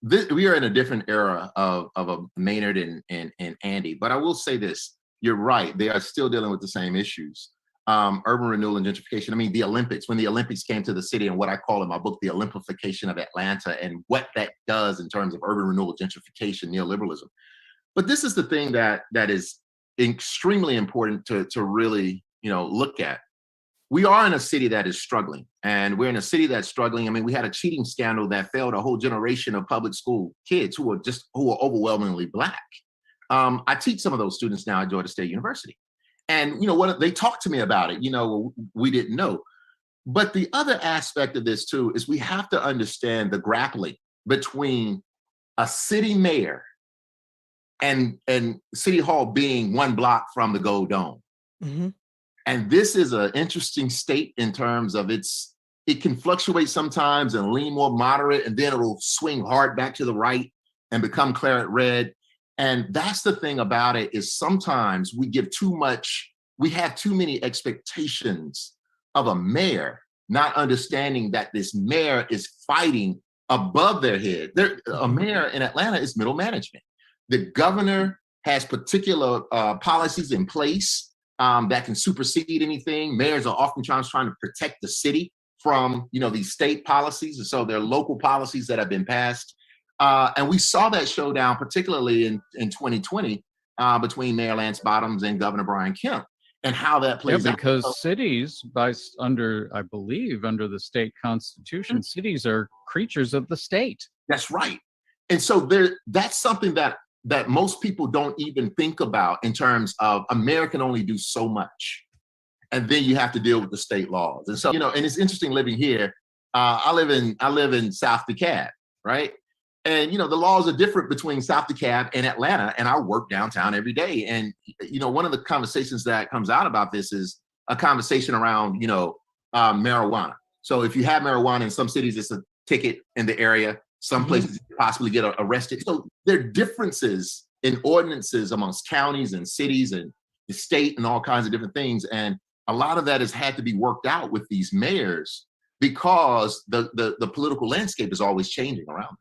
We are in a different era of a Maynard and Andy. But I will say this: you're right; they are still dealing with the same issues. Urban renewal and gentrification. I mean, the Olympics. When the Olympics came to the city, and what I call in my book the Olympification of Atlanta, and what that does in terms of urban renewal, gentrification, neoliberalism. But this is the thing that is extremely important to really look at. We are in a city that is struggling, and we're in a city that's struggling. I mean, we had a cheating scandal that failed a whole generation of public school kids who are overwhelmingly Black. I teach some of those students now at Georgia State University, and what they talk to me about it. We didn't know. But the other aspect of this too is we have to understand the grappling between a city mayor and City Hall being one block from the Gold Dome. Mm-hmm. And this is an interesting state in terms of it can fluctuate sometimes and lean more moderate, and then it'll swing hard back to the right and become claret red. And that's the thing about it, is sometimes we have too many expectations of a mayor, not understanding that this mayor is fighting above their head. A mayor in Atlanta is middle management. The governor has particular policies in place that can supersede anything. Mayors are oftentimes trying to protect the city from, these state policies. And so there are local policies that have been passed. And we saw that showdown, particularly in 2020, between Mayor Lance Bottoms and Governor Brian Kemp, and how that plays out. Because cities, under the state constitution, cities are creatures of the state. That's right. And so that's something that most people don't even think about in terms of a mayor can only do so much. And then you have to deal with the state laws. And so, and it's interesting living here. I live in South DeKalb, right? And, the laws are different between South DeKalb and Atlanta, and I work downtown every day. And, one of the conversations that comes out about this is a conversation around, marijuana. So if you have marijuana in some cities, it's a ticket in the area. Some places you possibly get arrested. So there are differences in ordinances amongst counties and cities and the state and all kinds of different things. And a lot of that has had to be worked out with these mayors because the political landscape is always changing around them.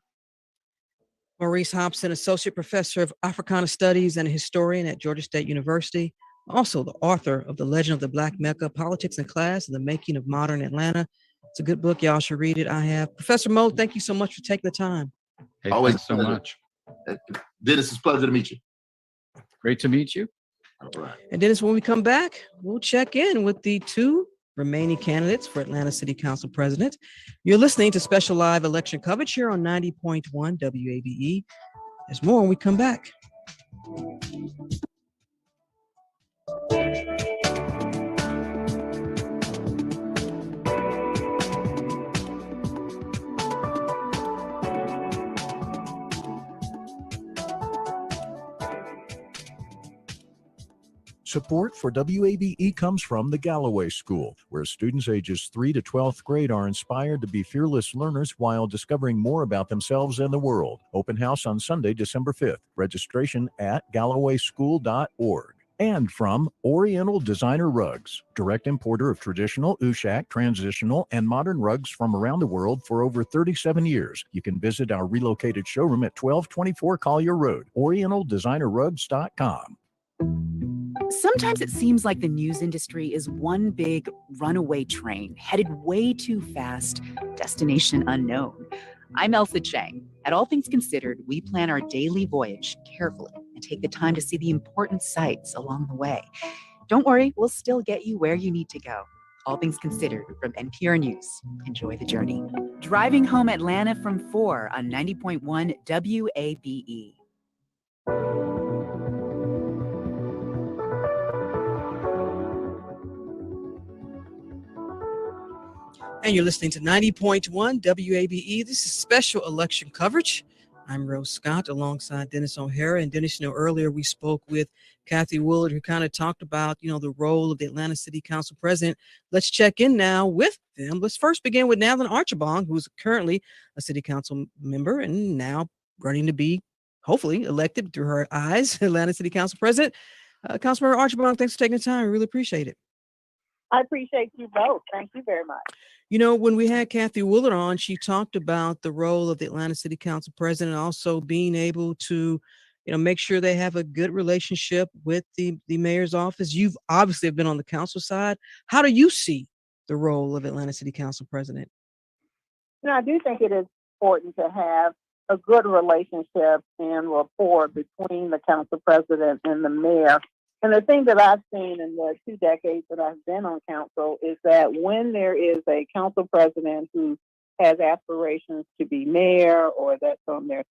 Maurice Hobson, Associate Professor of Africana Studies and a historian at Georgia State University, also the author of The Legend of the Black Mecca, Politics and Class and the Making of Modern Atlanta. It's a good book. Y'all should read it. I have. Professor Mo, thank you so much for taking the time. Hey, thanks so much. Dennis, it's a pleasure to meet you. Great to meet you. All right. And Dennis, when we come back, we'll check in with the two remaining candidates for Atlanta City Council President. You're listening to special live election coverage here on 90.1 WABE. There's more when we come back. Support for WABE comes from the Galloway School, where students ages 3 to 12th grade are inspired to be fearless learners while discovering more about themselves and the world. Open house on Sunday, December 5th. Registration at gallowayschool.org. And from Oriental Designer Rugs, direct importer of traditional, Ushak, transitional, and modern rugs from around the world for over 37 years. You can visit our relocated showroom at 1224 Collier Road, orientaldesignerrugs.com. Sometimes it seems like the news industry is one big runaway train headed way too fast, destination unknown. I'm Elsa Chang. At All Things Considered, we plan our daily voyage carefully and take the time to see the important sights along the way. Don't worry, we'll still get you where you need to go. All Things Considered from NPR News. Enjoy the journey. Driving home Atlanta from 4 on 90.1 WABE. And you're listening to 90.1 WABE. This is special election coverage. I'm Rose Scott alongside Denis O'Hara. And Denis, earlier we spoke with Kathy Willard, who kind of talked about, the role of the Atlanta City Council president. Let's check in now with them. Let's first begin with Natalie Archibald, who's currently a city council member and now running to be, hopefully, elected through her eyes, Atlanta City Council president. Councilmember Archibald, thanks for taking the time. I really appreciate it. I appreciate you both. Thank you very much. When we had Kathy Willard on, she talked about the role of the Atlanta City Council president, also being able to, make sure they have a good relationship with the mayor's office. You've obviously been on the council side. How do you see the role of Atlanta City Council president? I do think it is important to have a good relationship and rapport between the council president and the mayor. And the thing that I've seen in the 2 decades that I've been on council is that when there is a council president who has aspirations to be mayor or that's on their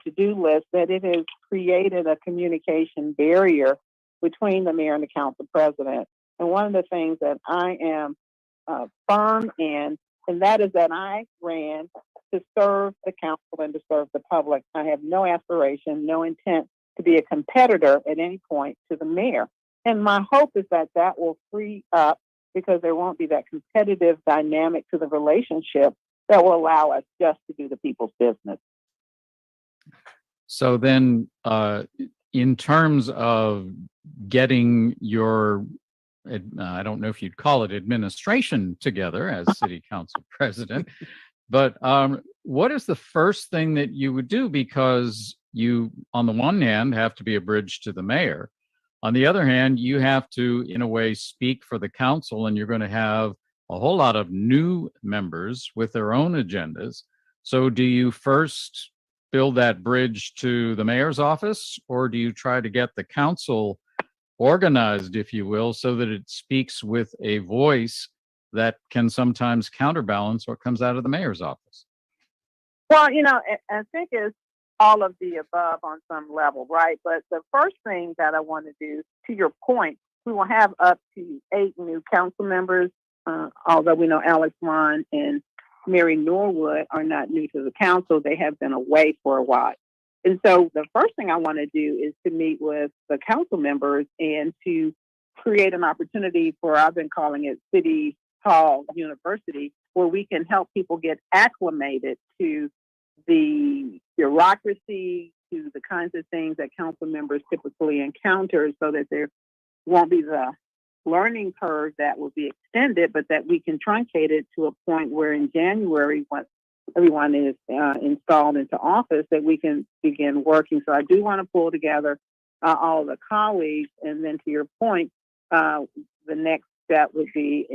to-do list, that it has created a communication barrier between the mayor and the council president. And one of the things that I am firm in, and that is that I ran to serve the council and to serve the public. I have no aspiration, no intent to be a competitor at any point to the mayor. And my hope is that that will free up, because there won't be that competitive dynamic to the relationship that will allow us just to do the people's business. So then, in terms of getting your, I don't know if you'd call it administration together as city council president, but what is the first thing that you would do? Because you, on the one hand, have to be a bridge to the mayor. On the other hand, you have to, in a way, speak for the council, and you're going to have a whole lot of new members with their own agendas. So do you first build that bridge to the mayor's office, or do you try to get the council organized, if you will, so that it speaks with a voice that can sometimes counterbalance what comes out of the mayor's office? Well, I think it's all of the above on some level, right? But the first thing that I want to do, to your point, we will have up to 8 new council members, although we know Alex Ron and Mary Norwood are not new to the council. They have been away for a while. And so the first thing I want to do is to meet with the council members and to create an opportunity for, I've been calling it City Hall University, where we can help people get acclimated to the bureaucracy, to the kinds of things that council members typically encounter, so that there won't be the learning curve that will be extended, but that we can truncate it to a point where in January, once everyone is installed into office, that we can begin working. So I do want to pull together all the colleagues. And then to your point, the next step would be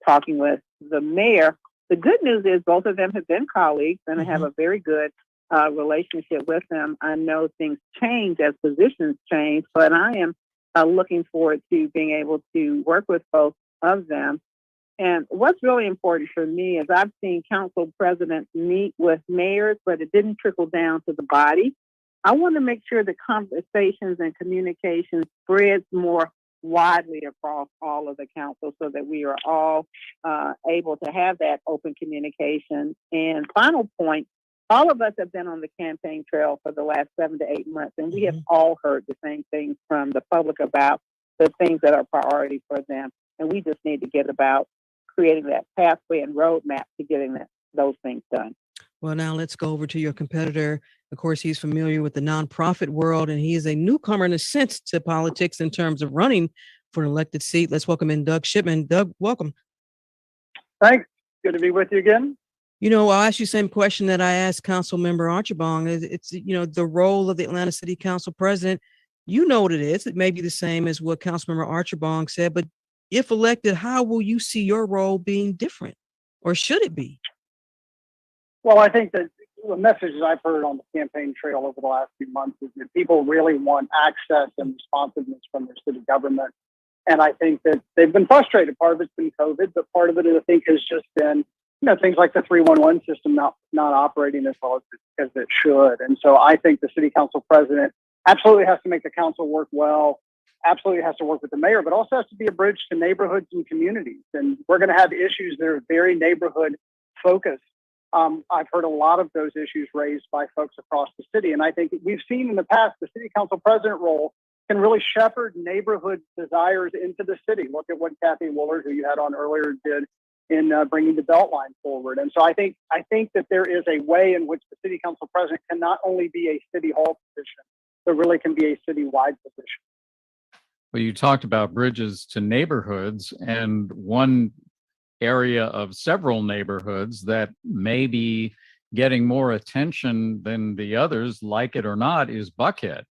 talking with the mayor. The good news is both of them have been colleagues, and I have a very good relationship with them. I know things change as positions change, but I am looking forward to being able to work with both of them. And what's really important for me is I've seen council presidents meet with mayors, but it didn't trickle down to the body. I want to make sure the conversations and communication spreads more widely across all of the council, so that we are all able to have that open communication. And final point, all of us have been on the campaign trail for the last 7 to 8 months, and we have all heard the same things from the public about the things that are priority for them. And we just need to get about creating that pathway and roadmap to getting those things done. Well, now let's go over to your competitor. Of course, he's familiar with the nonprofit world, and he is a newcomer in a sense to politics in terms of running for an elected seat. Let's welcome in Doug Shipman. Doug, welcome. Thanks. Good to be with you again. You know, I'll ask you the same question that I asked Council Member Archibald. It's, you know, the role of the Atlanta City Council President. You know what it is. It may be the same as what Councilmember Archibald said, but if elected, how will you see your role being different, or should it be? Well, I think that the messages I've heard on the campaign trail over the last few months is that people really want access and responsiveness from their city government. And I think that they've been frustrated. Part of it's been COVID, but part of it, I think, has just been, you know, things like the 311 system not operating as well as it should. And so I think the city council president absolutely has to make the council work well, absolutely has to work with the mayor, but also has to be a bridge to neighborhoods and communities. And we're going to have issues that are very neighborhood focused. I've heard a lot of those issues raised by folks across the city. And I think we've seen in the past, the city council president role can really shepherd neighborhood desires into the city. Look at what Kathy Willard, who you had on earlier, did in bringing the Beltline forward. And so I think that there is a way in which the city council president can not only be a city hall position, but really can be a citywide position. Well, you talked about bridges to neighborhoods, and one area of several neighborhoods that may be getting more attention than the others, like it or not, is Buckhead,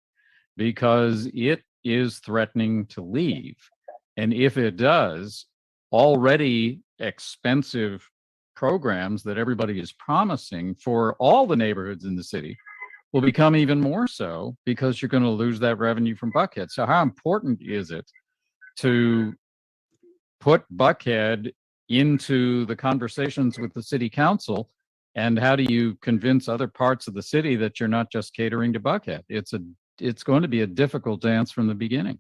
because it is threatening to leave. And if it does, already expensive programs that everybody is promising for all the neighborhoods in the city will become even more so, because you're going to lose that revenue from Buckhead. So how important is it to put Buckhead into the conversations with the city council? And how do you convince other parts of the city that you're not just catering to Buckhead? It's going to be a difficult dance from the beginning.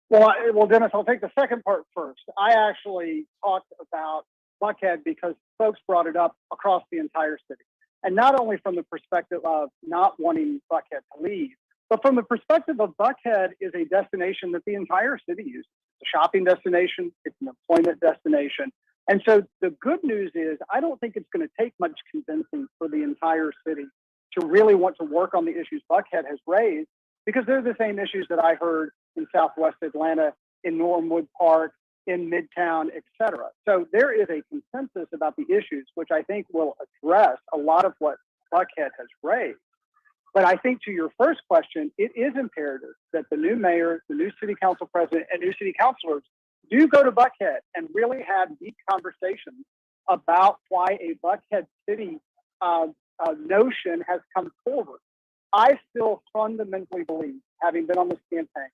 Well, Dennis, I'll take the second part first. I actually talked about Buckhead because folks brought it up across the entire city. And not only from the perspective of not wanting Buckhead to leave, but from the perspective of Buckhead is a destination that the entire city uses. It's a shopping destination, it's an employment destination. And so the good news is I don't think it's going to take much convincing for the entire city to really want to work on the issues Buckhead has raised, because they're the same issues that I heard in Southwest Atlanta, in Norwood Park, in Midtown, et cetera. So there is a consensus about the issues, which I think will address a lot of what Buckhead has raised. But I think to your first question, it is imperative that the new mayor, the new city council president, and new city councilors do go to Buckhead and really have deep conversations about why a Buckhead city notion has come forward. I still fundamentally believe, having been on this campaign,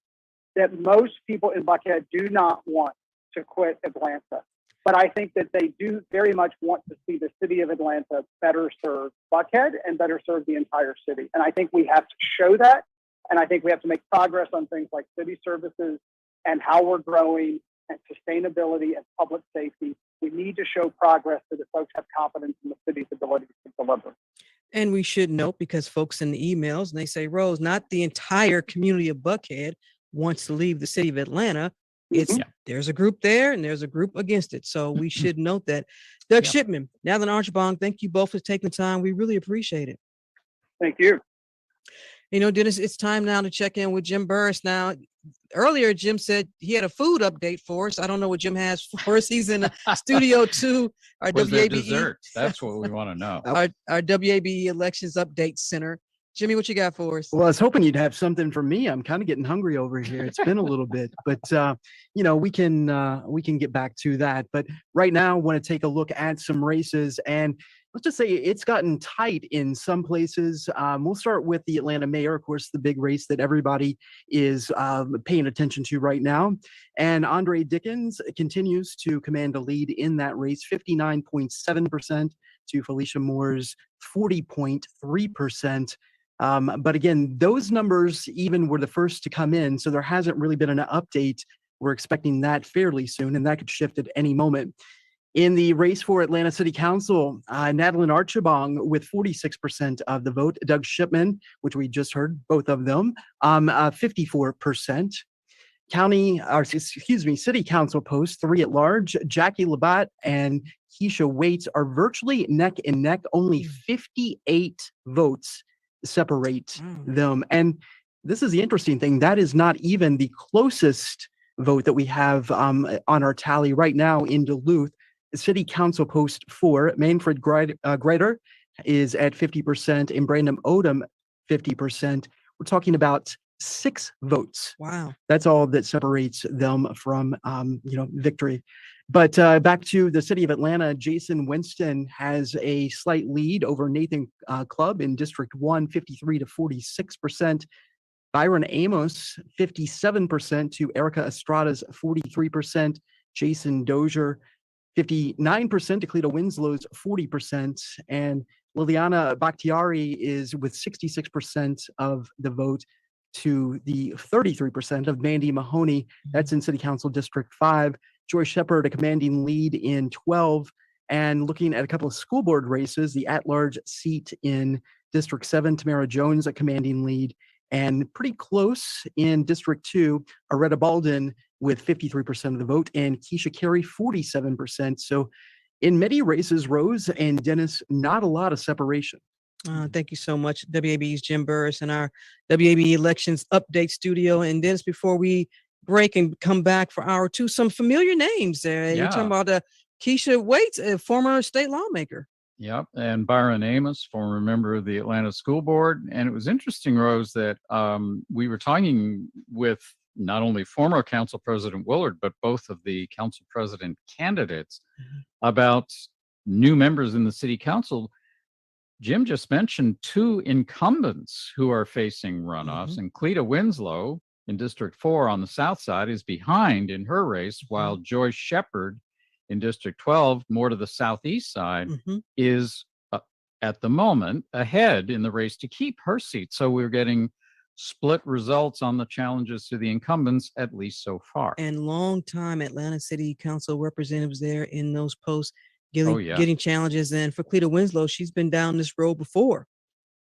that most people in Buckhead do not want to quit Atlanta. But I think that they do very much want to see the city of Atlanta better serve Buckhead and better serve the entire city. And I think we have to show that. And I think we have to make progress on things like city services and how we're growing and sustainability and public safety. We need to show progress so that folks have confidence in the city's ability to deliver. And we should note, because folks in the emails, and they say, Rose, not the entire community of Buckhead wants to leave the city of Atlanta. It's there's a group there and there's a group against it. So we should note that. Doug Shipman, Nathan Archibald, thank you both for taking the time. We really appreciate it. Thank you. You know, Dennis, it's time now to check in with Jim Burris. Now, earlier, Jim said he had a food update for us. I don't know what Jim has for us. He's in Studio 2, our Was there WABE. desserts? That's what we want to know. Our WABE Elections Update Center. Jimmy, what you got for us? Well, I was hoping you'd have something for me. I'm kind of getting hungry over here. It's been a little bit, but you know, we can get back to that. But right now, I want to take a look at some races, and let's just say it's gotten tight in some places. We'll start with the Atlanta mayor, of course, the big race that everybody is paying attention to right now. And Andre Dickens continues to command a lead in that race, 59.7% to Felicia Moore's 40.3%. But again, those numbers even were the first to come in, so there hasn't really been an update. We're expecting that fairly soon, and that could shift at any moment. In the race for Atlanta City Council, Nathan Archibald with 46% of the vote, Doug Shipman, which we just heard, both of them, 54%. city council posts, 3 at large. Jackie Labatt and Keisha Waits are virtually neck and neck. Only 58 votes separate them. And this is the interesting thing. That is not even the closest vote that we have on our tally right now in Duluth. City Council Post 4, Manfred Greiter is at 50%, and Brandon Odom 50%. We're talking about 6 votes. Wow. That's all that separates them from, victory. But back to the city of Atlanta, Jason Winston has a slight lead over Nathan Clubb in District 1, 53 to 46%. Byron Amos, 57% to Erica Estrada's 43%. Jason Dozier, 59% to Cleta Winslow's 40%. And Liliana Bakhtiari is with 66% of the vote to the 33% of Mandy Mahoney. That's in City Council District 5. Joy Shepard, a commanding lead in 12. And looking at a couple of school board races, the at-large seat in District 7, Tamara Jones, a commanding lead. And pretty close in District 2, Aretta Baldwin with 53% of the vote, and Keisha Carey, 47%. So in many races, Rose and Denis, not a lot of separation. Thank you so much, WABE's Jim Burris and our WABE Elections Update Studio. And Denis, before we break and come back for hour 2, some familiar names there. You're talking about Keisha Waits, a former state lawmaker. Yep, and Byron Amos, former member of the Atlanta School Board. And it was interesting, Rose, that we were talking with not only former Council President Willard, but both of the Council President candidates about new members in the City Council. Jim just mentioned 2 incumbents who are facing runoffs, and Cleta Winslow in District 4 on the south side is behind in her race, while Joyce Shepard in District 12, more to the southeast side, is at the moment ahead in the race to keep her seat. So we're getting split results on the challenges to the incumbents, at least so far. And long-time Atlanta City Council representatives there in those posts getting challenges. And for Cleta Winslow, she's been down this road before.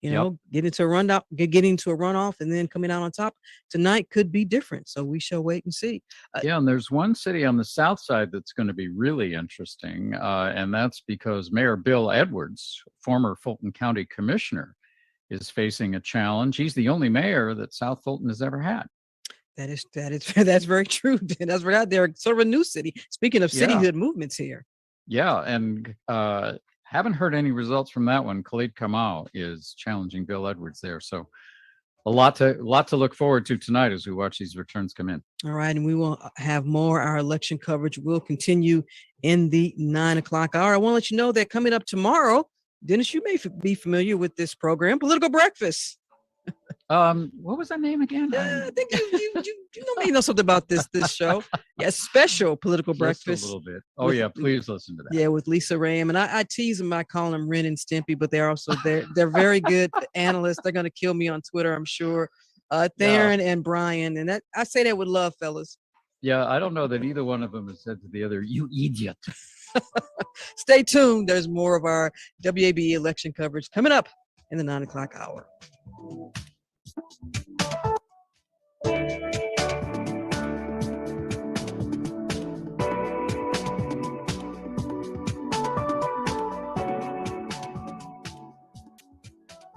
Getting to a runoff and then coming out on top tonight could be different. So we shall wait and see. And there's one city on the south side that's going to be really interesting, and that's because Mayor Bill Edwards, former Fulton County Commissioner, is facing a challenge. He's the only mayor that South Fulton has ever had. That's very true. That's right. They're sort of a new city. Speaking of cityhood movements here. Yeah, and haven't heard any results from that one. Khalid Kamau is challenging Bill Edwards there. So a lot to look forward to tonight as we watch these returns come in. All right, and we will have more. Our election coverage will continue in the 9 o'clock hour. I want to let you know that coming up tomorrow, Denis, you may be familiar with this program, Political Breakfast. What was that name again? I think you know something about this show. Special Political Breakfast. A little bit. Oh yeah, please listen to that. Yeah, with Lisa Ram, and I tease them by calling them Ren and Stimpy, but they're very good analysts. They're going to kill me on Twitter, I'm sure. Theron and Brian, and that I say that with love, fellas. Yeah, I don't know that either one of them has said to the other, "You idiot." Stay tuned. There's more of our WABE election coverage coming up in the 9 o'clock hour.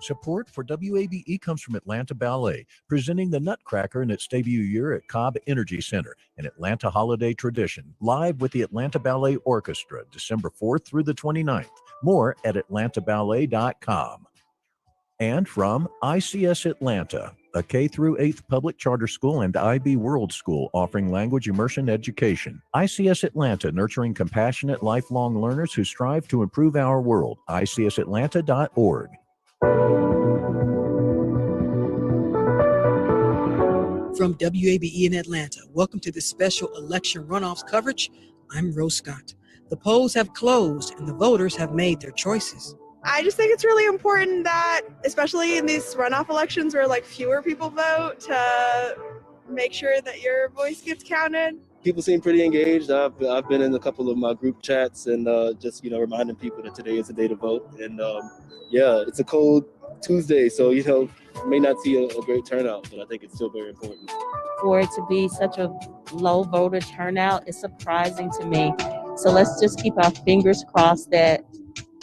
Support for WABE comes from Atlanta Ballet, presenting the Nutcracker in its debut year at Cobb Energy Center, an Atlanta holiday tradition, live with the Atlanta Ballet Orchestra, December 4th through the 29th. More at atlantaballet.com. And from ICS Atlanta, a K-8 public charter school and IB World School offering language immersion education. ICS Atlanta, nurturing compassionate, lifelong learners who strive to improve our world. ICSAtlanta.org. From WABE in Atlanta, welcome to this special election runoffs coverage. I'm Rose Scott. The polls have closed and the voters have made their choices. I just think it's really important that, especially in these runoff elections where fewer people vote, to make sure that your voice gets counted. People seem pretty engaged. I've been in a couple of my group chats and just reminding people that today is the day to vote. And it's a cold Tuesday, so may not see a great turnout, but I think it's still very important. For it to be such a low voter turnout is surprising to me. So let's just keep our fingers crossed that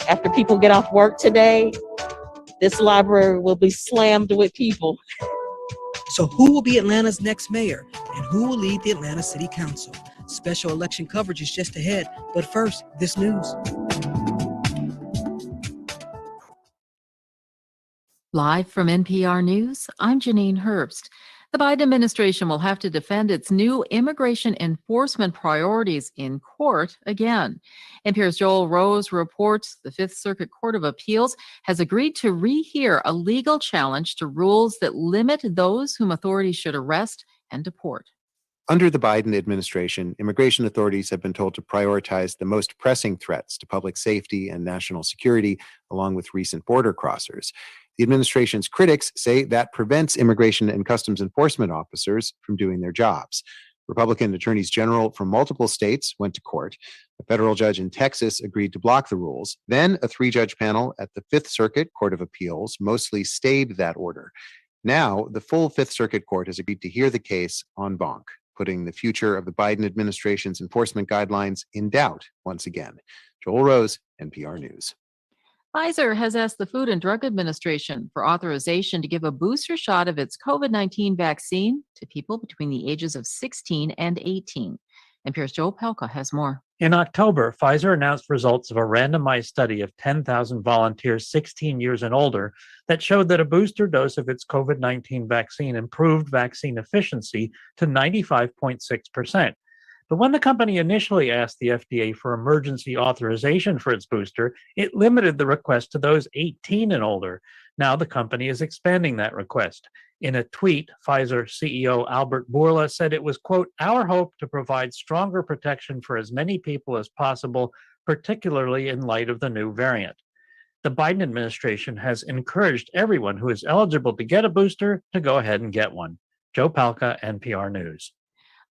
after people get off work today, this library will be slammed with people. So who will be Atlanta's next mayor and who will lead the Atlanta City Council? Special election coverage is just ahead, but first, this news. Live from NPR News, I'm Janine Herbst. The Biden administration will have to defend its new immigration enforcement priorities in court again. NPR's Joel Rose reports the Fifth Circuit Court of Appeals has agreed to rehear a legal challenge to rules that limit those whom authorities should arrest and deport. Under the Biden administration, immigration authorities have been told to prioritize the most pressing threats to public safety and national security, along with recent border crossers. The administration's critics say that prevents immigration and customs enforcement officers from doing their jobs. Republican attorneys general from multiple states went to court. A federal judge in Texas agreed to block the rules. Then a 3-judge panel at the Fifth Circuit Court of Appeals mostly stayed that order. Now, the full Fifth Circuit Court has agreed to hear the case en banc, putting the future of the Biden administration's enforcement guidelines in doubt once again. Joel Rose, NPR News. Pfizer has asked the Food and Drug Administration for authorization to give a booster shot of its COVID-19 vaccine to people between the ages of 16 and 18. NPR's Joel Pelka has more. In October, Pfizer announced results of a randomized study of 10,000 volunteers 16 years and older that showed that a booster dose of its COVID-19 vaccine improved vaccine efficiency to 95.6%. But when the company initially asked the FDA for emergency authorization for its booster, it limited the request to those 18 and older. Now the company is expanding that request. In a tweet, Pfizer CEO Albert Bourla said it was, quote, "our hope to provide stronger protection for as many people as possible, particularly in light of the new variant." The Biden administration has encouraged everyone who is eligible to get a booster to go ahead and get one. Joe Palca, NPR News.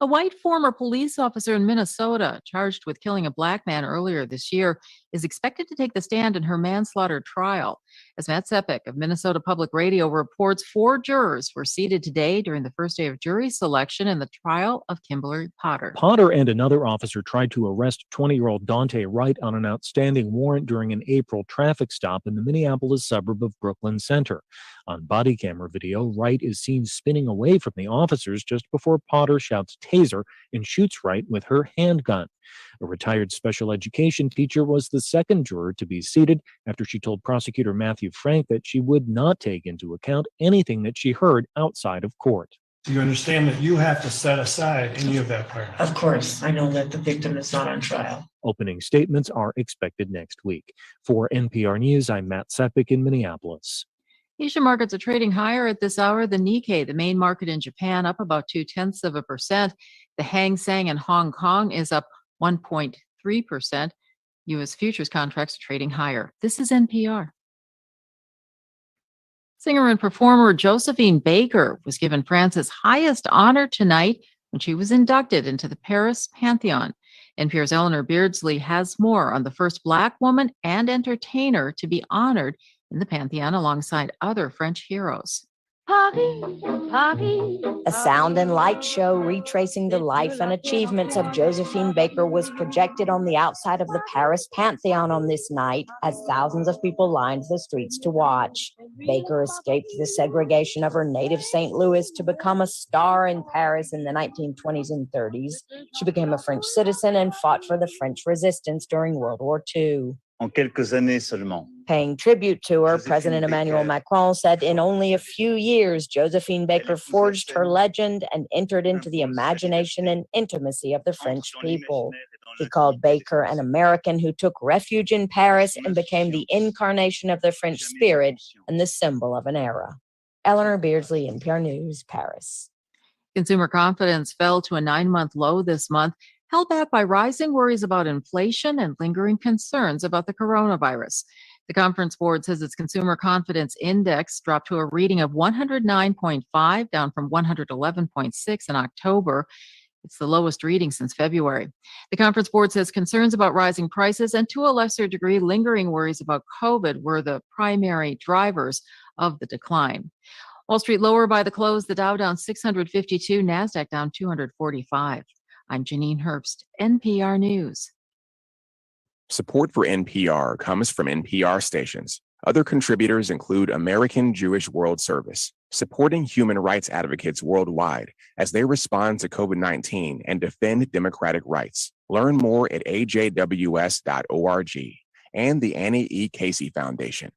A white former police officer in Minnesota, charged with killing a black man earlier this year, is expected to take the stand in her manslaughter trial. As Matt Sepik of Minnesota Public Radio reports, 4 jurors were seated today during the first day of jury selection in the trial of Kimberly Potter. Potter and another officer tried to arrest 20-year-old Dante Wright on an outstanding warrant during an April traffic stop in the Minneapolis suburb of Brooklyn Center. On body camera video, Wright is seen spinning away from the officers just before Potter shouts taser and shoots Wright with her handgun. A retired special education teacher was the second juror to be seated after she told prosecutor Matthew Frank that she would not take into account anything that she heard outside of court. Do you understand that you have to set aside any of that part? Of course, I know that the victim is not on trial. Opening statements are expected next week. For NPR News, I'm Matt Sepik in Minneapolis. Asian markets are trading higher at this hour. The Nikkei, the main market in Japan, up about 0.2%. The Hang Seng in Hong Kong is up 1.3%. U.S. futures contracts are trading higher. This is NPR. Singer and performer Josephine Baker was given France's highest honor tonight when she was inducted into the Paris Pantheon. NPR's Eleanor Beardsley has more on the first Black woman and entertainer to be honored in the Pantheon alongside other French heroes. A sound and light show retracing the life and achievements of Josephine Baker was projected on the outside of the Paris Pantheon on this night as thousands of people lined the streets to watch. Baker escaped the segregation of her native St. Louis to become a star in Paris in the 1920s and 30s. She became a French citizen and fought for the French resistance during World War II. En quelques années seulement. Paying tribute to her, President Emmanuel Macron said in only a few years, Josephine Baker forged her legend and entered into the imagination and intimacy of the French people. He called Baker an American who took refuge in Paris and became the incarnation of the French spirit and the symbol of an era. Eleanor Beardsley, NPR News, Paris. Consumer confidence fell to a 9-month low this month, held back by rising worries about inflation and lingering concerns about the coronavirus. The Conference Board says its consumer confidence index dropped to a reading of 109.5, down from 111.6 in October. It's the lowest reading since February. The Conference Board says concerns about rising prices and, to a lesser degree, lingering worries about COVID were the primary drivers of the decline. Wall Street lower by the close, the Dow down 652, NASDAQ down 245. I'm Janine Herbst, NPR News. Support for NPR comes from NPR stations. Other contributors include American Jewish World Service, supporting human rights advocates worldwide as they respond to COVID-19 and defend democratic rights. Learn more at ajws.org and the Annie E. Casey Foundation.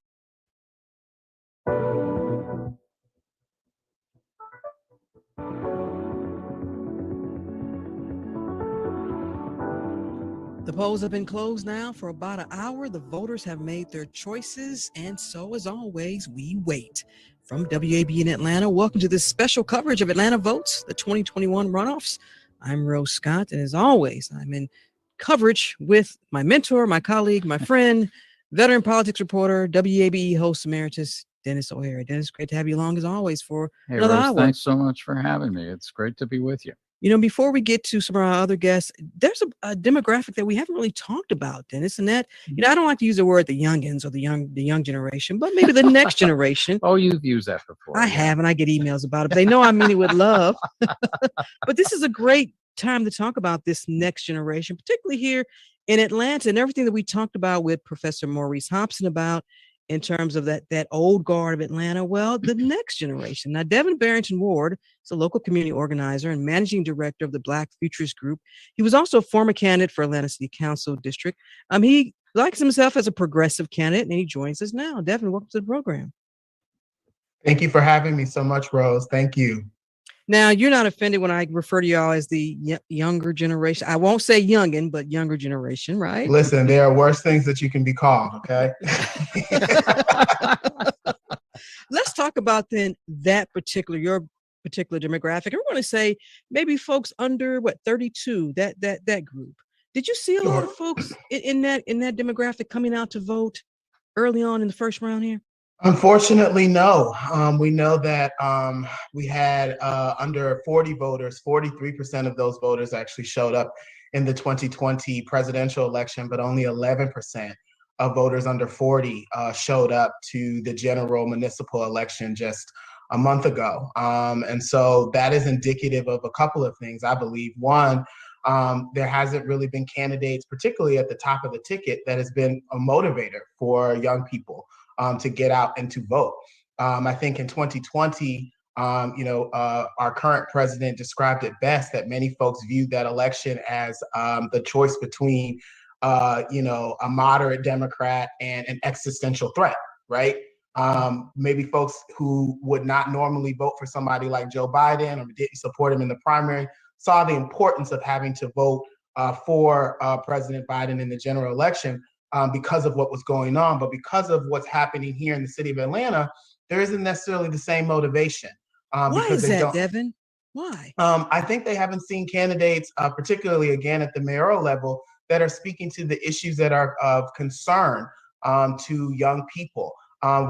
The polls have been closed now for about an hour. The voters have made their choices, and so as always, we wait. From WABE in Atlanta, welcome to this special coverage of Atlanta Votes, the 2021 runoffs. I'm Rose Scott, and as always, I'm in coverage with my mentor, my colleague, my friend, veteran politics reporter, WABE host emeritus, Denis O'Hara. Denis, great to have you along as always for Hey, another Rose, hour. thanks so much for having me. It's great to be with you. You know, before we get to some of our other guests, there's a demographic that we haven't really talked about, Denis, and that, I don't like to use the word the youngins or the young generation, but maybe the next generation. Oh, you've used that before. I have, and I get emails about it, but they know I mean it with love. But this is a great time to talk about this next generation, particularly here in Atlanta, and everything that we talked about with Professor Maurice Hobson about in terms of that old guard of Atlanta. Well, the next generation. Now, Devin Barrington Ward is a local community organizer and managing director of the Black Futures Group. He was also a former candidate for Atlanta City Council District. He likes himself as a progressive candidate, and he joins us now. Devin, welcome to the program. Thank you for having me so much, Rose. Thank you. Now, you're not offended when I refer to y'all as the younger generation. I won't say youngin, but younger generation, right? Listen, there are worse things that you can be called, okay? Let's talk about then your particular demographic. We're going to say maybe folks under 32, that group. Did you see a lot of folks in that demographic coming out to vote early on in the first round here? Unfortunately, no. We know that we had under 40 voters, 43% of those voters actually showed up in the 2020 presidential election, but only 11% of voters under 40 showed up to the general municipal election just a month ago. And so that is indicative of a couple of things, I believe. One, there hasn't really been candidates, particularly at the top of the ticket, that has been a motivator for young people to get out and to vote. I think in 2020, our current president described it best that many folks viewed that election as the choice between, a moderate Democrat and an existential threat, right? Maybe folks who would not normally vote for somebody like Joe Biden or didn't support him in the primary saw the importance of having to vote for President Biden in the general election because of what was going on. But because of what's happening here in the city of Atlanta, there isn't necessarily the same motivation. Why is that, Devin? Why? I think they haven't seen candidates, particularly again at the mayoral level, that are speaking to the issues that are of concern to young people.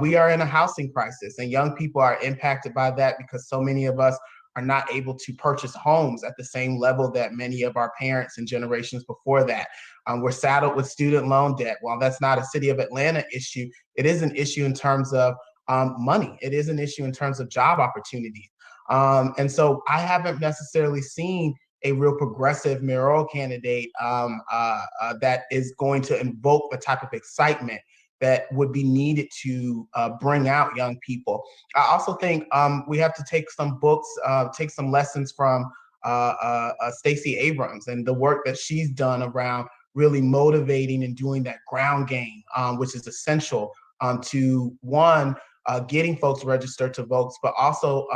We are in a housing crisis, and young people are impacted by that because so many of us are not able to purchase homes at the same level that many of our parents and generations before that. We're saddled with student loan debt. While that's not a city of Atlanta issue, it is an issue in terms of money. It is an issue in terms of job opportunities. And so I haven't necessarily seen a real progressive mayoral candidate that is going to invoke the type of excitement that would be needed to bring out young people. I also think we have to take some books, take some lessons from Stacey Abrams and the work that she's done around really motivating and doing that ground game, which is essential to one, getting folks registered to vote, but also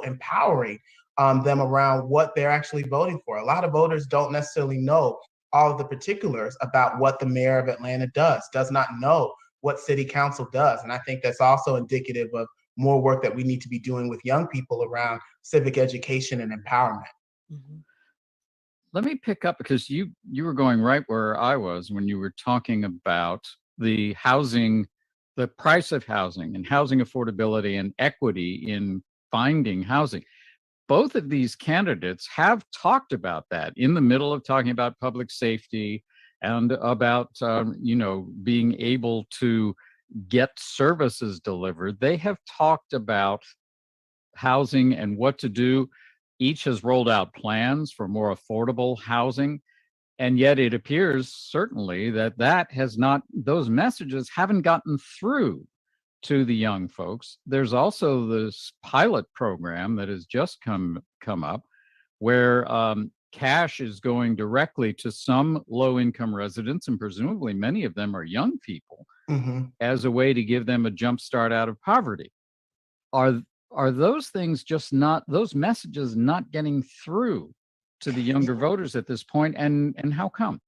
empowering them around what they're actually voting for. A lot of voters don't necessarily know all of the particulars about what the mayor of Atlanta does not know what city council does. And I think that's also indicative of more work that we need to be doing with young people around civic education and empowerment. Mm-hmm. Let me pick up because you were going right where I was when you were talking about the housing, the price of housing and housing affordability and equity in finding housing. Both of these candidates have talked about that in the middle of talking about public safety and about, being able to get services delivered. They have talked about housing and what to do. Each has rolled out plans for more affordable housing. And yet it appears certainly that has not, those messages haven't gotten through to the young folks. There's also this pilot program that has just come up where cash is going directly to some low-income residents, and presumably many of them are young people, as a way to give them a jump start out of poverty. Are those things just not, those messages not getting through to the younger voters at this point, and how come?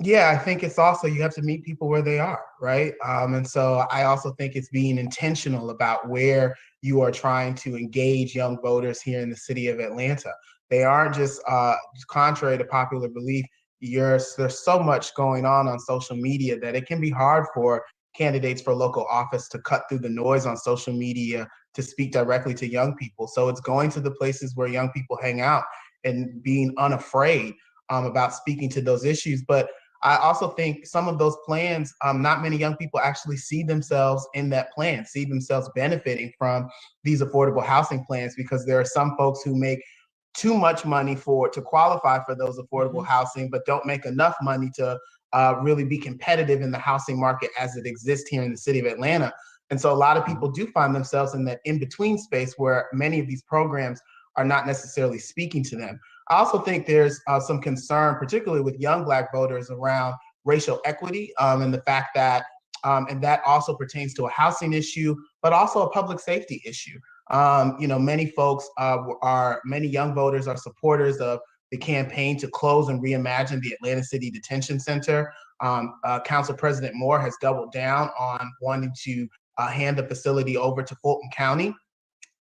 Yeah, I think it's also, you have to meet people where they are, right? And so I also think it's being intentional about where you are trying to engage young voters here in the city of Atlanta. They aren't just, contrary to popular belief, there's so much going on social media that it can be hard for candidates for local office to cut through the noise on social media to speak directly to young people. So it's going to the places where young people hang out and being unafraid about speaking to those issues. But I also think some of those plans, not many young people actually see themselves in that plan, see themselves benefiting from these affordable housing plans, because there are some folks who make too much money to qualify for those affordable housing, but don't make enough money to really be competitive in the housing market as it exists here in the city of Atlanta. And so a lot of people do find themselves in that in-between space where many of these programs are not necessarily speaking to them. I also think there's some concern, particularly with young Black voters, around racial equity and the fact that, and that also pertains to a housing issue, but also a public safety issue. Many folks many young voters are supporters of the campaign to close and reimagine the Atlanta City Detention Center. Council President Moore has doubled down on wanting to hand the facility over to Fulton County.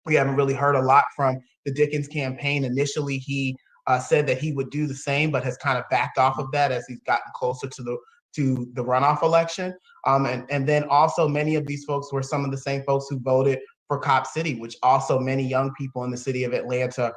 We haven't really heard a lot from the Dickens campaign. Initially, he said that he would do the same, but has kind of backed off of that as he's gotten closer to the runoff election. And then also many of these folks were some of the same folks who voted for Cop City, which also many young people in the city of Atlanta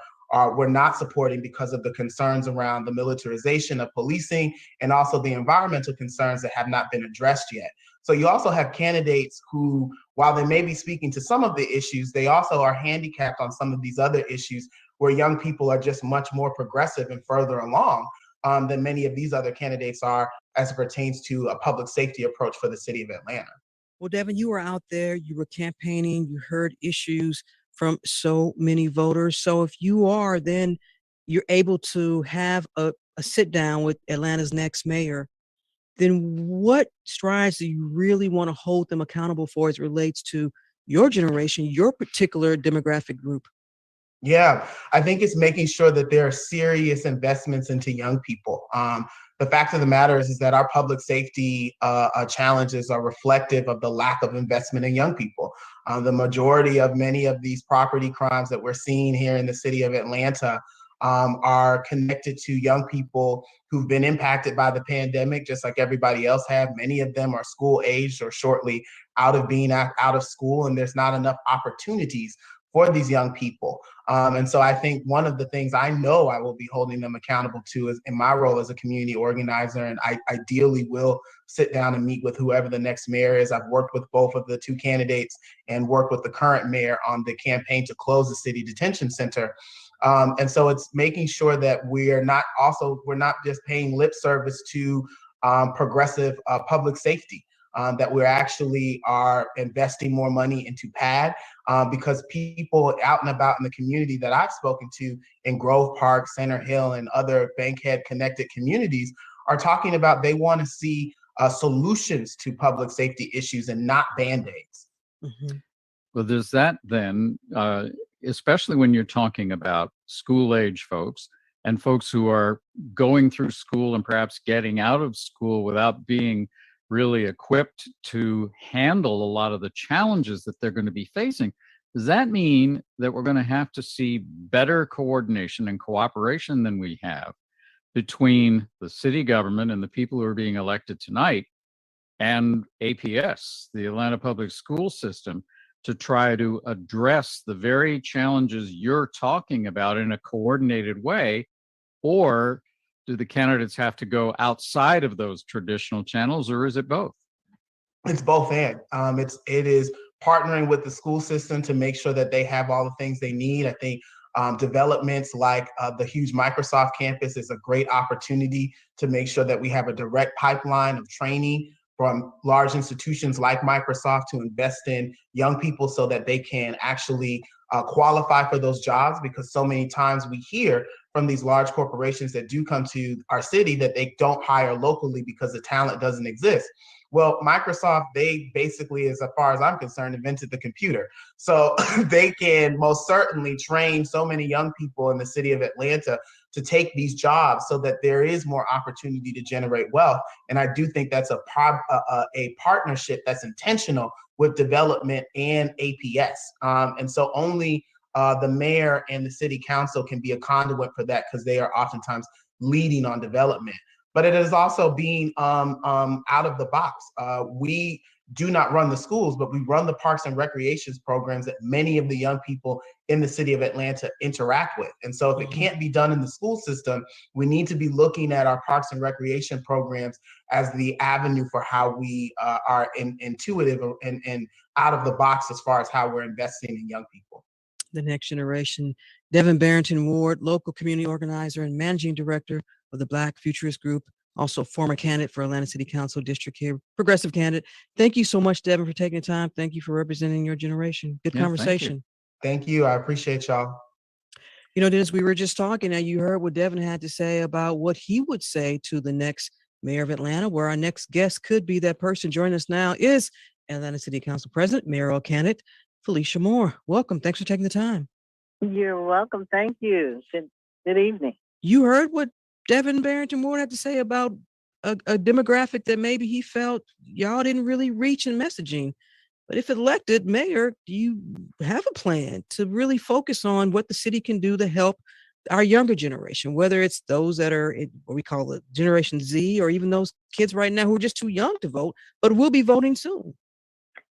were not supporting because of the concerns around the militarization of policing and also the environmental concerns that have not been addressed yet. So you also have candidates who, while they may be speaking to some of the issues, they also are handicapped on some of these other issues where young people are just much more progressive and further along than many of these other candidates are as it pertains to a public safety approach for the city of Atlanta. Well, Devin, you were out there, you were campaigning, you heard issues from so many voters. So if you are, then you're able to have a sit down with Atlanta's next mayor, then what strides do you really want to hold them accountable for as it relates to your generation, your particular demographic group? Yeah, I think it's making sure that there are serious investments into young people. The fact of the matter is that our public safety challenges are reflective of the lack of investment in young people. The majority of many of these property crimes that we're seeing here in the city of Atlanta are connected to young people who've been impacted by the pandemic, just like everybody else have. Many of them are school aged or shortly out of school, and there's not enough opportunities for these young people. And so I think one of the things I know I will be holding them accountable to is in my role as a community organizer, and I ideally will sit down and meet with whoever the next mayor is. I've worked with both of the two candidates and worked with the current mayor on the campaign to close the city detention center. And so it's making sure that we're not just paying lip service to progressive public safety. That we actually are investing more money into PAD because people out and about in the community that I've spoken to in Grove Park, Center Hill, and other Bankhead connected communities are talking about they want to see solutions to public safety issues and not Band-Aids. Well, there's that then, especially when you're talking about school age folks and folks who are going through school and perhaps getting out of school without being really equipped to handle a lot of the challenges that they're going to be facing. Does that mean that we're going to have to see better coordination and cooperation than we have between the city government and the people who are being elected tonight and APS, the Atlanta Public School System, to try to address the very challenges you're talking about in a coordinated way? Or do the candidates have to go outside of those traditional channels, or is it both? it's both and. It is partnering with the school system to make sure that they have all the things they need. I think developments like the huge Microsoft campus is a great opportunity to make sure that we have a direct pipeline of training from large institutions like Microsoft to invest in young people so that they can actually qualify for those jobs, because so many times we hear from these large corporations that do come to our city that they don't hire locally because the talent doesn't exist. Well, Microsoft, they basically, as far as I'm concerned, invented the computer. So they can most certainly train so many young people in the city of Atlanta to take these jobs so that there is more opportunity to generate wealth. And I do think that's a partnership that's intentional with development and APS. And so only the mayor and the city council can be a conduit for that, because they are oftentimes leading on development. But it is also being out of the box. We do not run the schools, but we run the parks and recreations programs that many of the young people in the city of Atlanta interact with. And so if it can't be done in the school system, we need to be looking at our parks and recreation programs as the avenue for how we are intuitive and out of the box as far as how we're investing in young people. The next generation. Devin Barrington Ward, local community organizer and managing director of the Black Futurist Group, also former candidate for Atlanta City Council District here, progressive candidate. Thank you so much, Devin, for taking the time. Thank you for representing your generation. Good conversation. Thank you. I appreciate y'all. You know, Denis, we were just talking and you heard what Devin had to say about what he would say to the next mayor of Atlanta, where our next guest could be that person. Joining us now is Atlanta City Council President, mayoral candidate, Felicia Moore. Welcome. Thanks for taking the time. You're welcome. Thank you. Good evening. You heard what Devin Barrington Ward had to say about a demographic that maybe he felt y'all didn't really reach in messaging. But if elected mayor, do you have a plan to really focus on what the city can do to help our younger generation, whether it's those that are in what we call the Generation Z, or even those kids right now who are just too young to vote, but will be voting soon?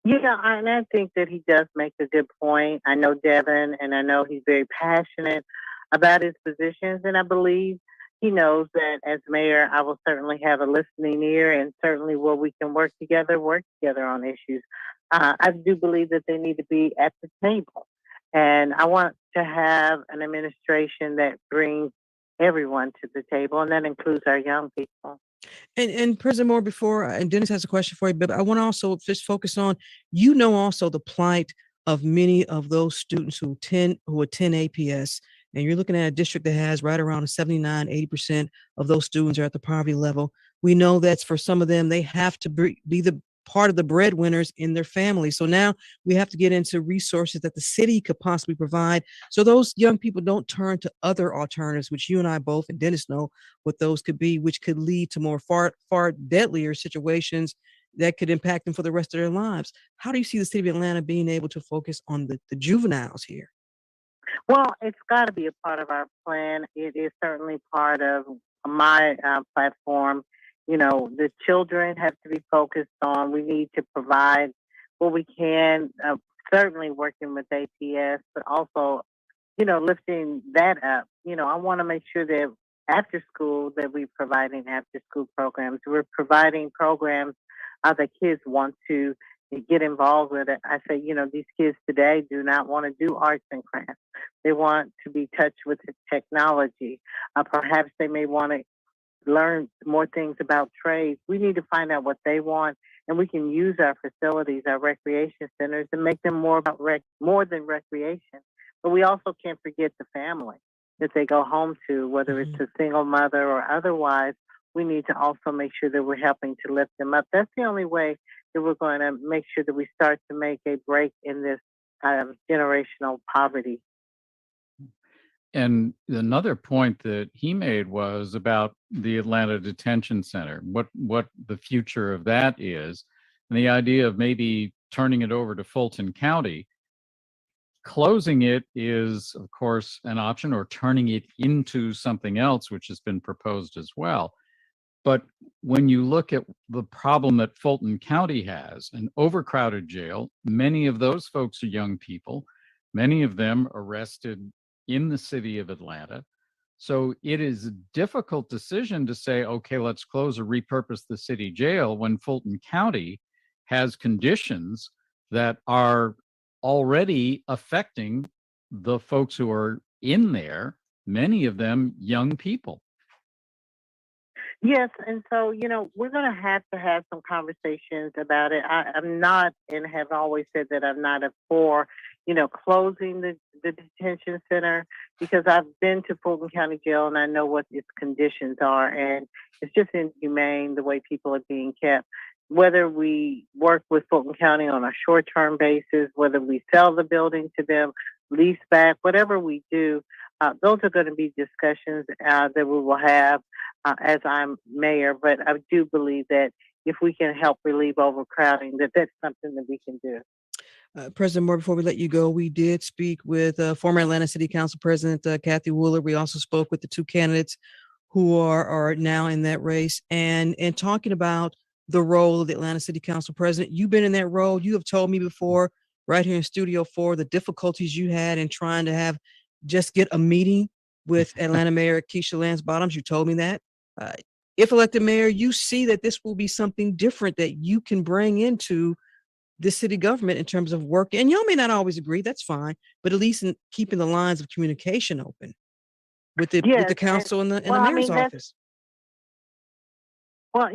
Yeah, and I think that he does make a good point. I know Devin, and I know he's very passionate about his positions, and I believe he knows that as mayor, I will certainly have a listening ear, and certainly where we can work together on issues. I do believe that they need to be at the table, and I want to have an administration that brings everyone to the table, and that includes our young people. And President Moore, before, and Denis has a question for you, but I want to also just focus on, also the plight of many of those students who attend APS, and you're looking at a district that has right around 80% of those students are at the poverty level. We know that's for some of them, they have to be the part of the breadwinners in their family. So now we have to get into resources that the city could possibly provide, so those young people don't turn to other alternatives, which you and I both, and Denis, know what those could be, which could lead to more far deadlier situations that could impact them for the rest of their lives. How do you see the city of Atlanta being able to focus on the juveniles here? Well, it's got to be a part of our plan. It is certainly part of my platform. You know, the children have to be focused on. We need to provide what we can, certainly working with APS, but also, lifting that up. I want to make sure that after school, that we're providing after school programs. We're providing programs that kids want to get involved with it. I say, these kids today do not want to do arts and crafts. They want to be touched with the technology. Perhaps they may want to learn more things about trades. We need to find out what they want, and we can use our facilities, our recreation centers, and make them more than recreation. But we also can't forget the family that they go home to, whether it's a single mother or otherwise. We need to also make sure that we're helping to lift them up. That's the only way that we're going to make sure that we start to make a break in this generational poverty. And another point that he made was about the Atlanta Detention Center, what the future of that is, and the idea of maybe turning it over to Fulton County. Closing it is, of course, an option, or turning it into something else, which has been proposed as well. But when you look at the problem that Fulton County has, an overcrowded jail, many of those folks are young people, many of them arrested in the city of Atlanta. So it is a difficult decision to say, okay, let's close or repurpose the city jail when Fulton County has conditions that are already affecting the folks who are in there, many of them young people. Yes, and so, we're going to have some conversations about it. I'm not, and have always said that I'm not for, closing the detention center, because I've been to Fulton County Jail and I know what its conditions are, and it's just inhumane the way people are being kept. Whether we work with Fulton County on a short-term basis, whether we sell the building to them, lease back, whatever we do, those are going to be discussions that we will have as I'm mayor. But I do believe that if we can help relieve overcrowding, that's something that we can do. President Moore, before we let you go, we did speak with former Atlanta City Council President Kathy Willard. We also spoke with the two candidates who are now in that race, and talking about the role of the Atlanta City Council President. You've been in that role. You have told me before, right here in Studio 4, the difficulties you had in trying to get a meeting with Atlanta Mayor Keisha Lance Bottoms. You told me that. If elected mayor, you see that this will be something different that you can bring into the city government in terms of work. And y'all may not always agree, that's fine, but at least in keeping the lines of communication open with the council and the mayor's office. Well,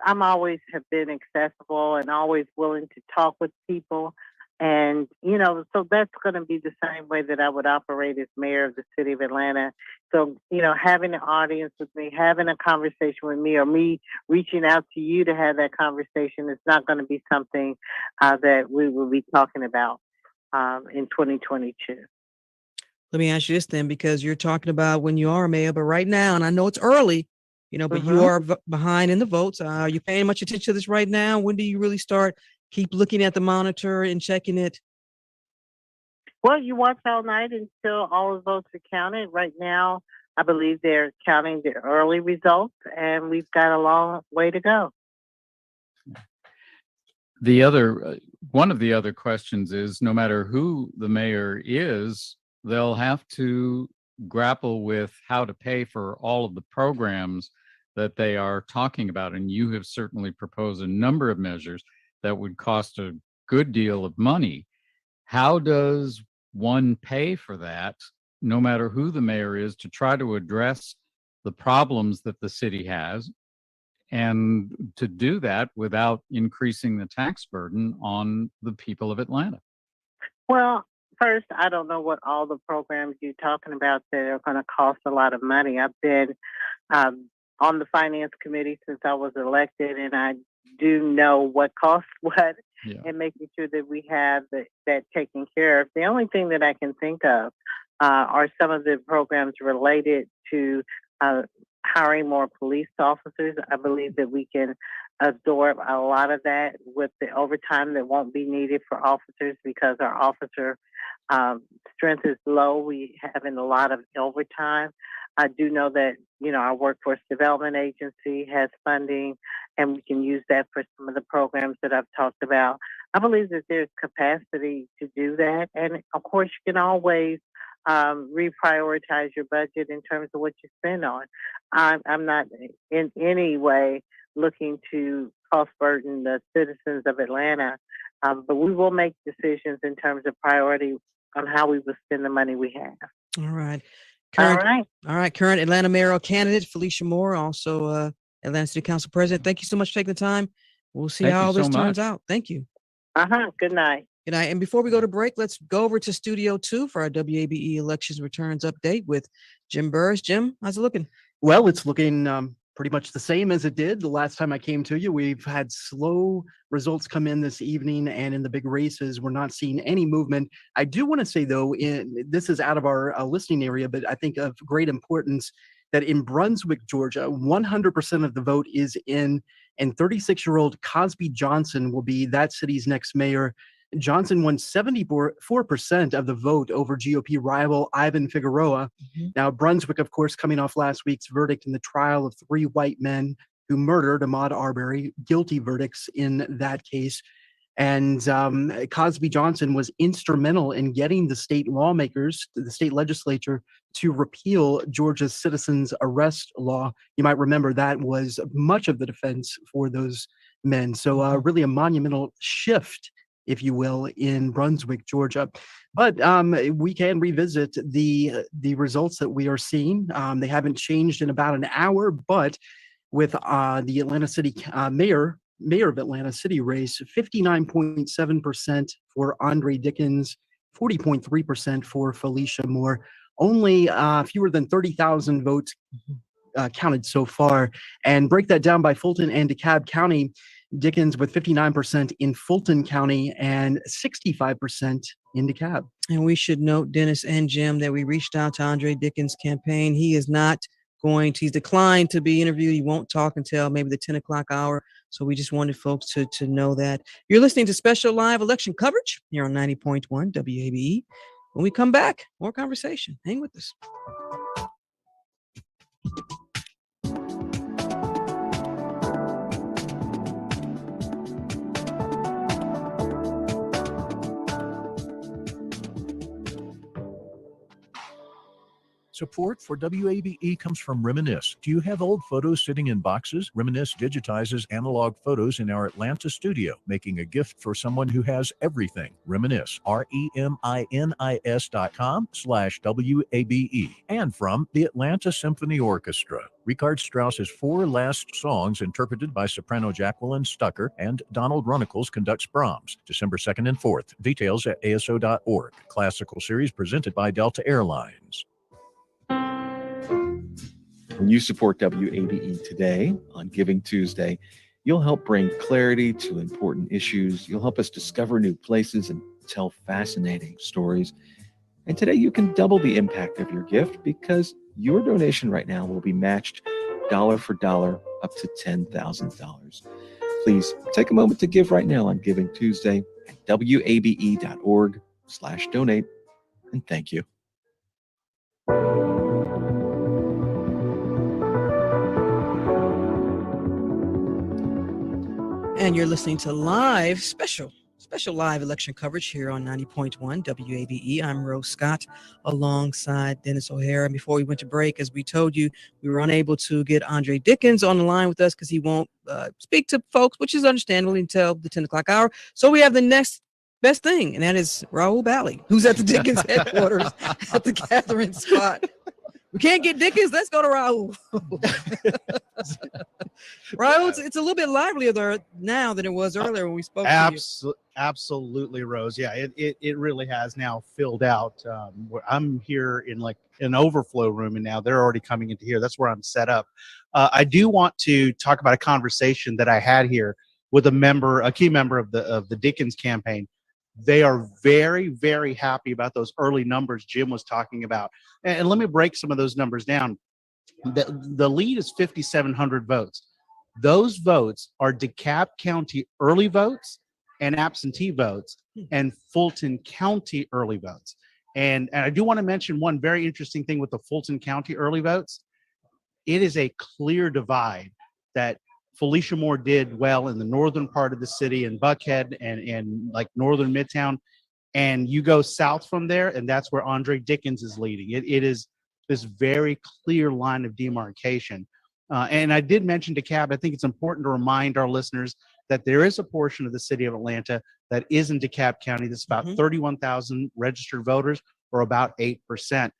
I'm always have been accessible and always willing to talk with people. And, so that's going to be the same way that I would operate as mayor of the city of Atlanta. So, having an audience with me, having a conversation with me, or me reaching out to you to have that conversation is not going to be something that we will be talking about in 2022. Let me ask you this then, because you're talking about when you are mayor, but right now, and I know it's early, but you are behind in the votes. Are you paying much attention to this right now? When do you really start keep looking at the monitor and checking it? Well, you watch all night until all the votes are counted. Right now, I believe they're counting the early results, and we've got a long way to go. The other, one of the other questions is, no matter who the mayor is, they'll have to grapple with how to pay for all of the programs that they are talking about. And you have certainly proposed a number of measures that would cost a good deal of money. How does one pay for that, no matter who the mayor is, to try to address the problems that the city has, and to do that without increasing the tax burden on the people of Atlanta? Well, first, I don't know what all the programs you're talking about that are going to cost a lot of money. I've been on the finance committee since I was elected, and I do know what costs what, and making sure that we have that taken care of. The only thing that I can think of are some of the programs related to hiring more police officers. I believe that we can absorb a lot of that with the overtime that won't be needed for officers, because our officer strength is low. We having a lot of overtime. I do know that, our Workforce Development Agency has funding, and we can use that for some of the programs that I've talked about. I believe that there's capacity to do that. And of course, you can always reprioritize your budget in terms of what you spend on. I'm not in any way looking to cost burden the citizens of Atlanta, but we will make decisions in terms of priority on how we will spend the money we have. All right. All right. Current Atlanta mayoral candidate Felicia Moore, also Atlanta City Council President. Thank you so much for taking the time. We'll see how all this turns out. Thank you. Good night. Good night. And before we go to break, let's go over to Studio 2 for our WABE elections returns update with Jim Burrs. Jim, how's it looking? Well, it's looking pretty much the same as it did the last time I came to you. We've had slow results come in this evening, and in the big races, we're not seeing any movement. I do want to say, though, this is out of our listening area, but I think of great importance that in Brunswick, Georgia, 100% of the vote is in, and 36-year-old Cosby Johnson will be that city's next mayor. Johnson won 74% of the vote over GOP rival Ivan Figueroa. Now, Brunswick, of course, coming off last week's verdict in the trial of 3 white men who murdered Ahmaud Arbery, guilty verdicts in that case. And Cosby Johnson was instrumental in getting the state lawmakers, the state legislature, to repeal Georgia's citizens arrest law. You might remember that was much of the defense for those men. So really a monumental shift, if you will, in Brunswick, Georgia. But we can revisit the results that we are seeing. They haven't changed in about an hour, but with the Atlanta City mayor of Atlanta City race, 59.7% for Andre Dickens, 40.3% for Felicia Moore. Only fewer than 30,000 votes counted so far. And break that down by Fulton and DeKalb County. Dickens with 59% in Fulton County and 65% in DeKalb. And we should note, Dennis and Jim, that we reached out to Andre Dickens' campaign. He is not he's declined to be interviewed. He won't talk until maybe the 10 o'clock hour. So we just wanted folks to know that. You're listening to special live election coverage here on 90.1 WABE. When we come back, more conversation. Hang with us. Support for WABE comes from Reminisce. Do you have old photos sitting in boxes? Reminisce digitizes analog photos in our Atlanta studio, making a gift for someone who has everything. Reminisce, REMINIS.com/WABE. And from the Atlanta Symphony Orchestra. Richard Strauss's 4 last songs interpreted by soprano Jacqueline Stucker and Donald Runnels conducts Brahms, December 2nd and 4th. Details at ASO.org. Classical series presented by Delta Airlines. When you support WABE today on Giving Tuesday, you'll help bring clarity to important issues. You'll help us discover new places and tell fascinating stories. And today you can double the impact of your gift because your donation right now will be matched dollar for dollar up to $10,000. Please take a moment to give right now on Giving Tuesday at WABE.org/donate. And thank you. And you're listening to special live election coverage here on 90.1 WABE. I'm Rose Scott alongside Dennis O'Hara. And before we went to break, as we told you, we were unable to get Andre Dickens on the line with us because he won't speak to folks, which is understandable until the 10 o'clock hour. So we have the next best thing, and that is Raul Bally, who's at the Dickens headquarters at the gathering spot. We can't get Dickens. Let's go to Raul. Raul, it's a little bit livelier there now than it was earlier when we spoke to you. Absolutely, Rose. Yeah, it really has now filled out. I'm here in like an overflow room, and now they're already coming into here. That's where I'm set up. I do want to talk about a conversation that I had here with a key member of the Dickens campaign. They are very, very happy about those early numbers Jim was talking about. And let me break some of those numbers down. The lead is 5,700 votes. Those votes are DeKalb County early votes and absentee votes and Fulton County early votes. And I do want to mention one very interesting thing with the Fulton County early votes. It is a clear divide that Felicia Moore did well in the northern part of the city in Buckhead and like northern Midtown. And you go south from there, and that's where Andre Dickens is leading. It is this very clear line of demarcation. And I did mention DeKalb. I think it's important to remind our listeners that there is a portion of the city of Atlanta that is in DeKalb County. That's about 31,000 registered voters, or about 8%.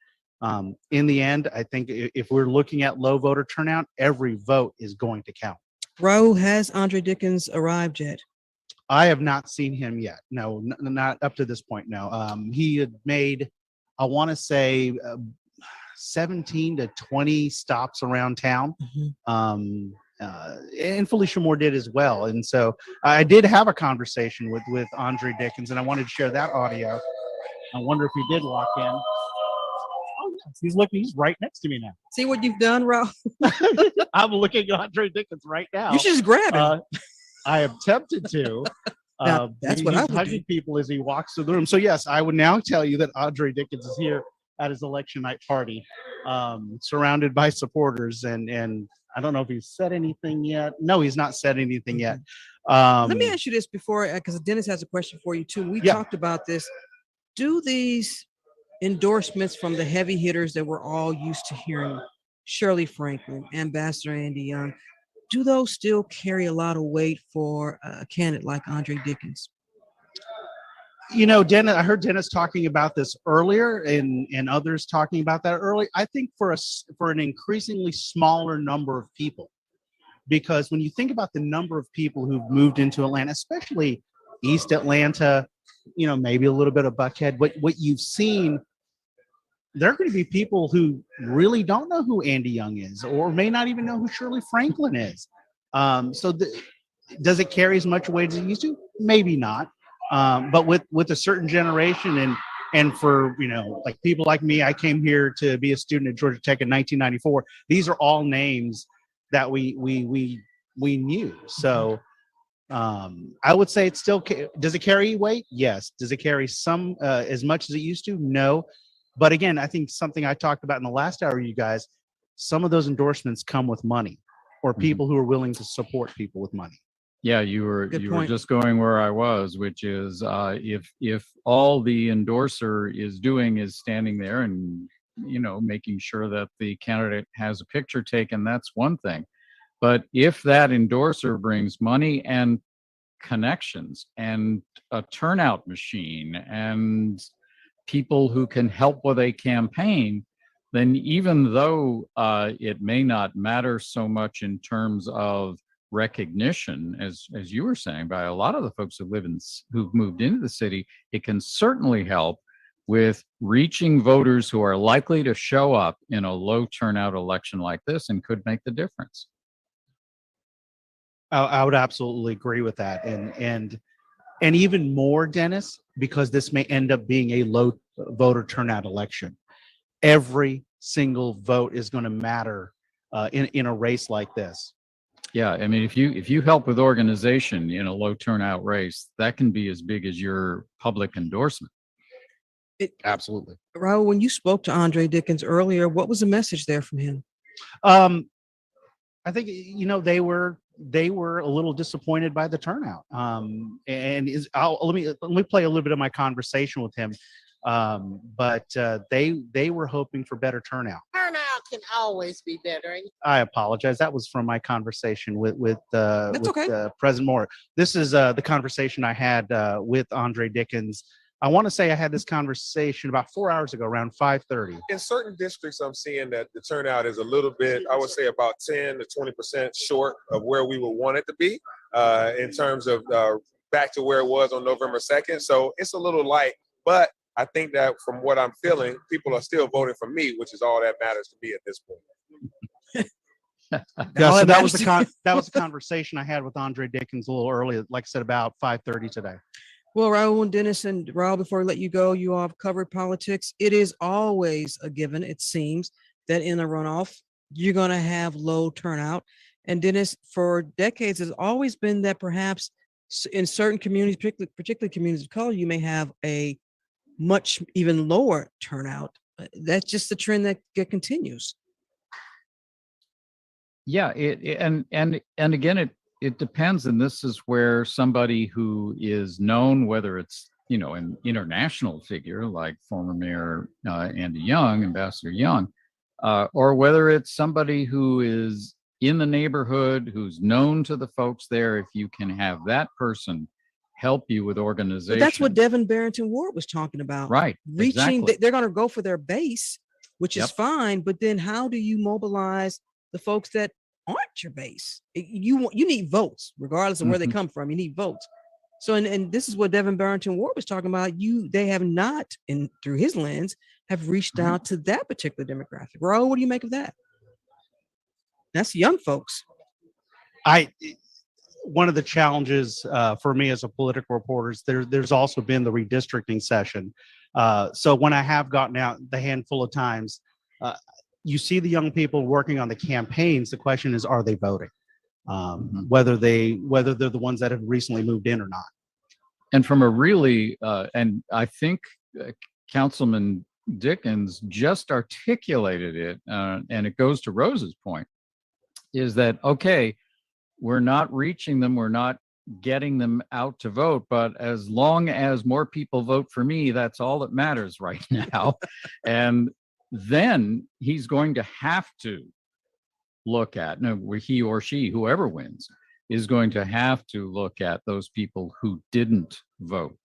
In the end, I think if we're looking at low voter turnout, every vote is going to count. Raul, has Andre Dickens arrived yet? I have not seen him yet. No, not up to this point. No. He had made, I want to say, 17 to 20 stops around town. And Felicia Moore did as well. And so I did have a conversation with Andre Dickens, and I wanted to share that audio. I wonder if he did walk in. Oh, yes, he's right next to me now. See what you've done, Raul? I'm looking at Andre Dickens right now. You should just grab him. I am tempted to. That's what I would hugging people as he walks through the room. So yes, I would now tell you that Andre Dickens is here at his election night party, surrounded by supporters, and I don't know if he's said anything yet. No, he's not said anything yet. Let me ask you this before, because Dennis has a question for you too. We talked about this. Do these endorsements from the heavy hitters that we're all used to hearing, Shirley Franklin, Ambassador Andy Young, do those still carry a lot of weight for a candidate like Andre Dickens? You know, Dennis, I heard Dennis talking about this earlier and others talking about that earlier. I think for an increasingly smaller number of people, because when you think about the number of people who've moved into Atlanta, especially East Atlanta, you know, maybe a little bit of Buckhead, what you've seen, there are going to be people who really don't know who Andy Young is, or may not even know who Shirley Franklin is. Does it carry as much weight as it used to? Maybe not. But with a certain generation and for, you know, like people like me, I came here to be a student at Georgia Tech in 1994. These are all names that we knew. So I would say it's still, does it carry weight? Yes. Does it carry some as much as it used to? No. But again, I think something I talked about in the last hour, you guys, some of those endorsements come with money, or people who are willing to support people with money. Yeah, you were just going where I was, which is if all the endorser is doing is standing there and, you know, making sure that the candidate has a picture taken, that's one thing. But if that endorser brings money and connections and a turnout machine and people who can help with a campaign, then even though it may not matter so much in terms of recognition, as you were saying, by a lot of the folks who've moved into the city, it can certainly help with reaching voters who are likely to show up in a low turnout election like this and could make the difference. I would absolutely agree with that, and even more, Dennis, because this may end up being a low voter turnout election. Every single vote is going to matter in a race like this. Yeah, I mean, if you help with organization in a low turnout race, that can be as big as your public endorsement. Absolutely. Raul, when you spoke to Andre Dickens earlier, what was the message there from him? I think, you know, they were a little disappointed by the turnout. Let me play a little bit of my conversation with him. But they were hoping for better turnout. Turnout can always be better. I apologize. That was from my conversation with President Moore. This is the conversation I had with Andre Dickens. I want to say I had this conversation about 4 hours ago, around 5:30. In certain districts, I'm seeing that the turnout is a little bit, I would say about 10 to 20% short of where we would want it to be in terms of back to where it was on November 2nd. So it's a little light, but I think that from what I'm feeling, people are still voting for me, which is all that matters to me at this point. Yeah, so that was the conversation I had with Andre Dickens a little earlier, like I said, about 5:30 today. Well, Raul and Dennis, and Raul, before I let you go, you all have covered politics. It is always a given, it seems, that in a runoff, you're going to have low turnout. And Dennis, for decades, has always been that perhaps in certain communities, particularly communities of color, you may have a much even lower turnout. That's just the trend that continues. Yeah, and again, it depends, and this is where somebody who is known, whether it's, you know, an international figure like former Mayor Andy Young, Ambassador Young, or whether it's somebody who is in the neighborhood, who's known to the folks there, if you can have that person help you with organization. But that's what Devin Barrington Ward was talking about. Right. Reaching, exactly. they're going to go for their base, which is fine. But then how do you mobilize the folks that aren't your base? You need votes, regardless of where they come from. You need votes. So, and this is what Devin Barrington Ward was talking about. They have not, through his lens, have reached out to that particular demographic. Raul, what do you make of that? That's young folks. One of the challenges for me as a political reporter is there's also been the redistricting session. So when I have gotten out the handful of times, you see the young people working on the campaigns. The question is, are they voting? Whether they're the ones that have recently moved in or not. And from a really, and I think Councilman Dickens just articulated it, and it goes to Rose's point, is that, okay, we're not reaching them, we're not getting them out to vote, but as long as more people vote for me, that's all that matters right now. And then he's going to have to look at, no, he or she, whoever wins, is going to have to look at those people who didn't vote,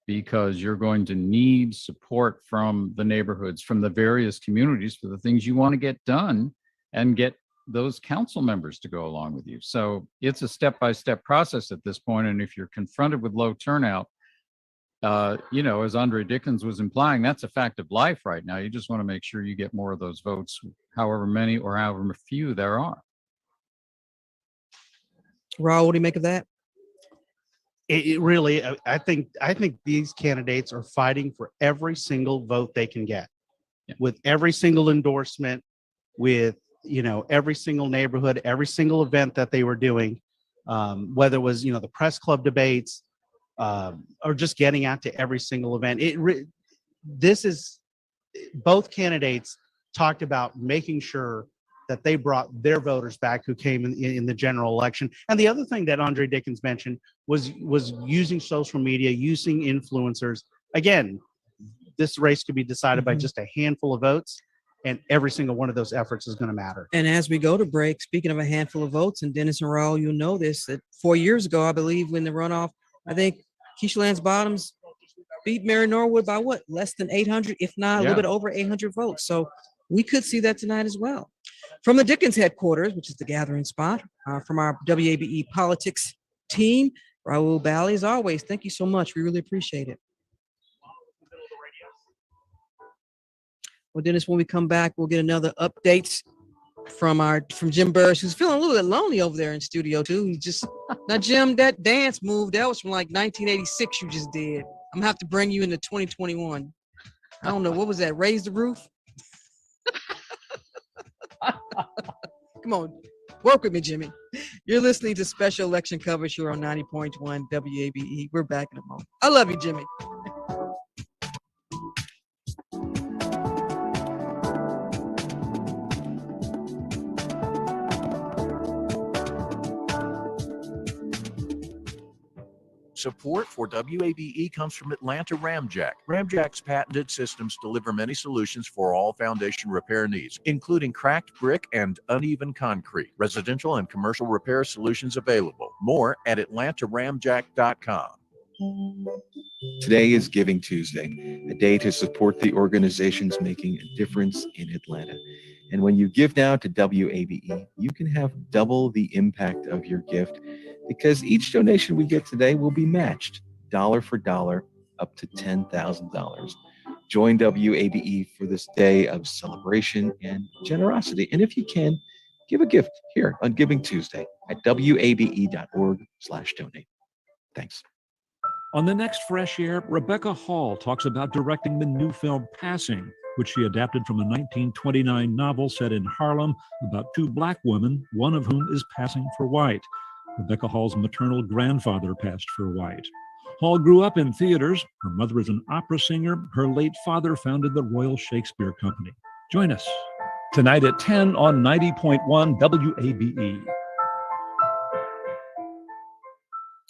because you're going to need support from the neighborhoods, from the various communities for the things you want to get done, and get those council members to go along with you. So it's a step-by-step process at this point. And if you're confronted with low turnout, as Andre Dickens was implying, that's a fact of life right now. You just want to make sure you get more of those votes, however many or however few there are. Raul, what do you make of that? It really, I think these candidates are fighting for every single vote they can get, with every single endorsement, with every single neighborhood, every single event that they were doing, whether it was the press club debates, or just getting out to every single event. This is, both candidates talked about making sure that they brought their voters back who came in the general election. And the other thing that Andre Dickens mentioned was using social media, using influencers. Again, this race could be decided by just a handful of votes, and every single one of those efforts is going to matter. And as we go to break, speaking of a handful of votes, and Denis and Raul, you'll know this, that 4 years ago, I believe, when the runoff, I think Keisha Lance Bottoms beat Mary Norwood by what? Less than 800, if not a little bit over 800 votes. So we could see that tonight as well. From the Dickens headquarters, which is the gathering spot, from our WABE politics team, Raul Bally, as always, thank you so much. We really appreciate it. Well, Denis, when we come back, we'll get another updates from Jim Burris, who's feeling a little bit lonely over there in studio too. He's just, now Jim, that dance move, that was from like 1986 you just did. I'm gonna have to bring you into 2021. I don't know, what was that? Raise the roof? Come on, work with me, Jimmy. You're listening to special election coverage here on 90.1 WABE. We're back in a moment. I love you, Jimmy. Support for WABE comes from Atlanta Ramjack. Ramjack's patented systems deliver many solutions for all foundation repair needs, including cracked brick and uneven concrete. Residential and commercial repair solutions available. More at atlantaramjack.com. Today is Giving Tuesday, a day to support the organizations making a difference in Atlanta. And when you give now to WABE, you can have double the impact of your gift, because each donation we get today will be matched dollar for dollar up to $10,000. Join WABE for this day of celebration and generosity. And if you can, give a gift here on Giving Tuesday at wabe.org/donate. Thanks. On the next Fresh Air, Rebecca Hall talks about directing the new film Passing, which she adapted from a 1929 novel set in Harlem about two Black women, one of whom is passing for white. Rebecca Hall's maternal grandfather passed for white. Hall grew up in theaters. Her mother is an opera singer. Her late father founded the Royal Shakespeare Company. Join us tonight at 10 on 90.1 WABE.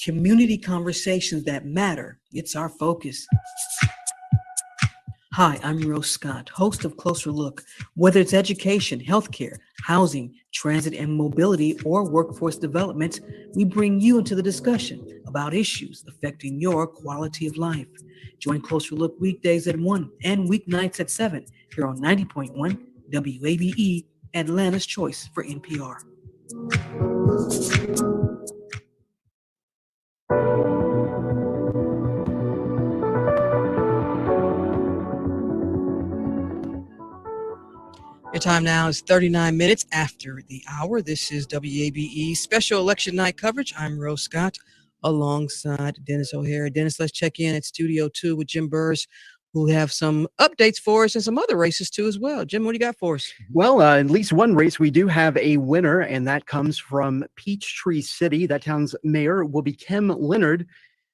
Community conversations that matter. It's our focus. Hi, I'm Rose Scott, host of Closer Look. Whether it's education, healthcare, housing, transit and mobility, or workforce development, we bring you into the discussion about issues affecting your quality of life. Join Closer Look weekdays at 1 and weeknights at 7 here on 90.1 WABE, Atlanta's choice for NPR. Your time now is 39 minutes after the hour. This is WABE special election night coverage. I'm Rose Scott alongside Denis O'Hara. Denis, let's check in at Studio 2 with Jim Burris, who have some updates for us and some other races too as well. Jim, what do you got for us? Well, at least one race we do have a winner, and that comes from Peachtree City. That town's mayor will be Kim Leonard,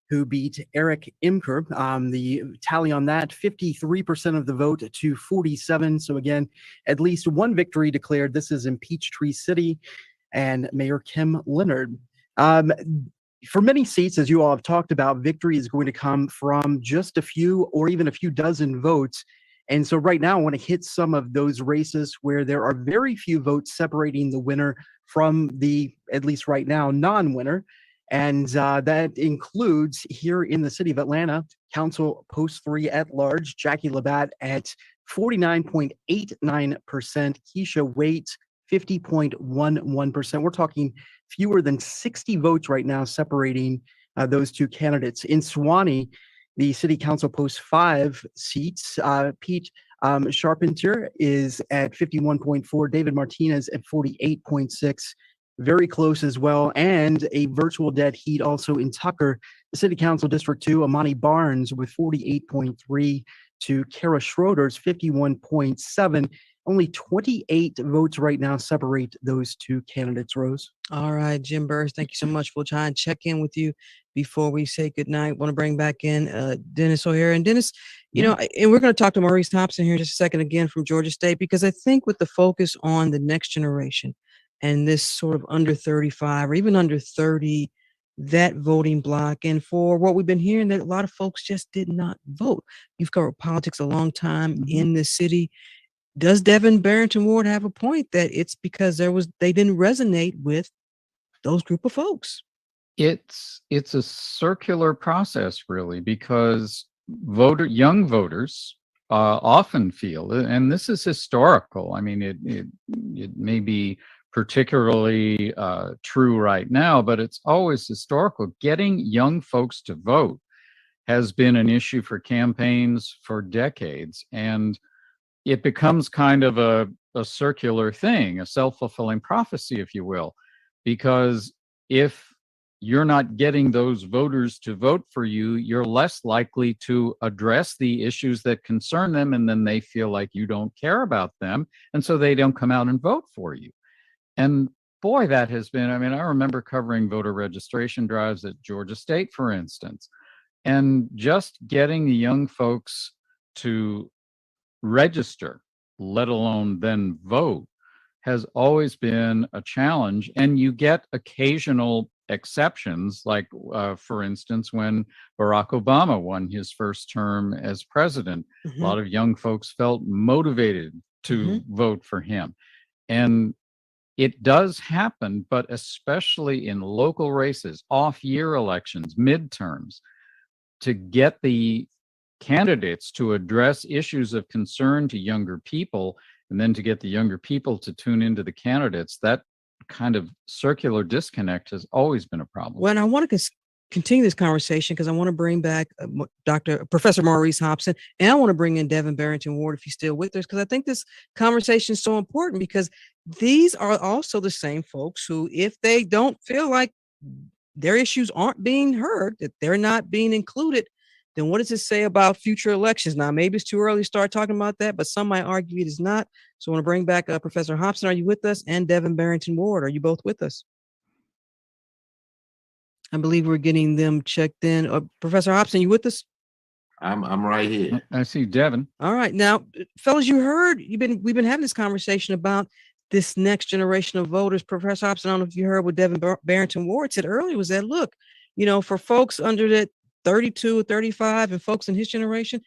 who beat Eric Imker. The tally on that, 53% of the vote to 47. So again, at least one victory declared. This is in Peachtree City and Mayor Kim Leonard. For many seats, as you all have talked about, victory is going to come from just a few or even a few dozen votes. And so right now I want to hit some of those races where there are very few votes separating the winner from the, at least right now, non-winner. And that includes here in the city of Atlanta, Council Post 3 at large, Jackie Labatt at 49.89%, Keisha Waite 50.11%. We're talking fewer than 60 votes right now separating those two candidates. In Suwannee, the City Council Post 5 seats, Pete Charpentier is at 51.4, David Martinez at 48.6, very close as well. And a virtual dead heat also in Tucker, the City Council District 2, Amani Barnes with 48.3 to Kara Schroeder's 51.7. Only 28 votes right now separate those two candidates, Rose. All right, Jim Burrs, thank you so much. We'll try and check in with you before we say goodnight. Want to bring back in Denis O'Hara. And Denis, you know, and we're going to talk to Maurice Thompson here in just a second again from Georgia State, because I think with the focus on the next generation and this sort of under 35 or even under 30, that voting block, and for what we've been hearing, that a lot of folks just did not vote. You've covered politics a long time in this city. Does Devin Barrington Ward have a point that it's because they didn't resonate with those group of folks? It's a circular process, really, because young voters often feel, and this is historical. I mean, it may be particularly true right now, but it's always historical. Getting young folks to vote has been an issue for campaigns for decades, and it becomes kind of a circular thing, a self-fulfilling prophecy, if you will, because if you're not getting those voters to vote for you, you're less likely to address the issues that concern them, and then they feel like you don't care about them, and so they don't come out and vote for you. And boy, that has been, I mean, I remember covering voter registration drives at Georgia State, for instance, and just getting the young folks to register, let alone then vote, has always been a challenge. And you get occasional exceptions, like, for instance, when Barack Obama won his first term as president, a lot of young folks felt motivated to vote for him. And it does happen, but especially in local races, off-year elections, midterms, to get the candidates to address issues of concern to younger people, and then to get the younger people to tune into the candidates, that kind of circular disconnect has always been a problem. Well, and I want to continue this conversation because I want to bring back Professor Maurice Thompson, and I want to bring in Devin Barrington Ward if he's still with us, because I think this conversation is so important, because these are also the same folks who, if they don't feel like their issues aren't being heard, that they're not being included, then what does it say about future elections? Now, maybe it's too early to start talking about that, but some might argue it is not. So I want to bring back Professor Hobson. Are you with us? And Devin Barrington Ward, are you both with us? I believe we're getting them checked in. Professor Hobson, you with us? I'm right here. I see Devin. All right. Now, fellas, you heard, we've been having this conversation about this next generation of voters. Professor Hobson, I don't know if you heard what Devin Barrington Ward said earlier, was that, look, you know, for folks under that 32 or 35 and folks in his generation,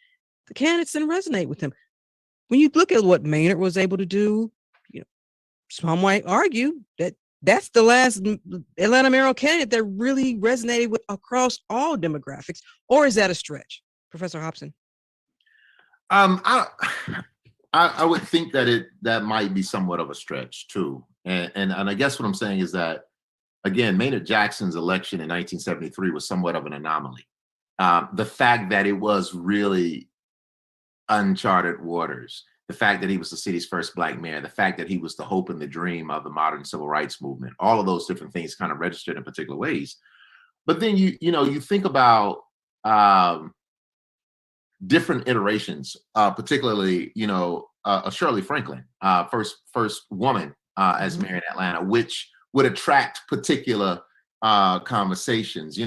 the candidates didn't resonate with him. When you look at what Maynard was able to do, you know, some might argue that that's the last Atlanta mayoral candidate that really resonated with across all demographics, or is that a stretch, Professor Hobson? I would think that that might be somewhat of a stretch too, and I guess what I'm saying is that, again, Maynard Jackson's election in 1973 was somewhat of an anomaly. The fact that it was really uncharted waters, the fact that he was the city's first Black mayor, the fact that he was the hope and the dream of the modern civil rights movement, all of those different things kind of registered in particular ways. But then you think about different iterations, particularly Shirley Franklin, first woman as mayor in Atlanta, which would attract particular conversations.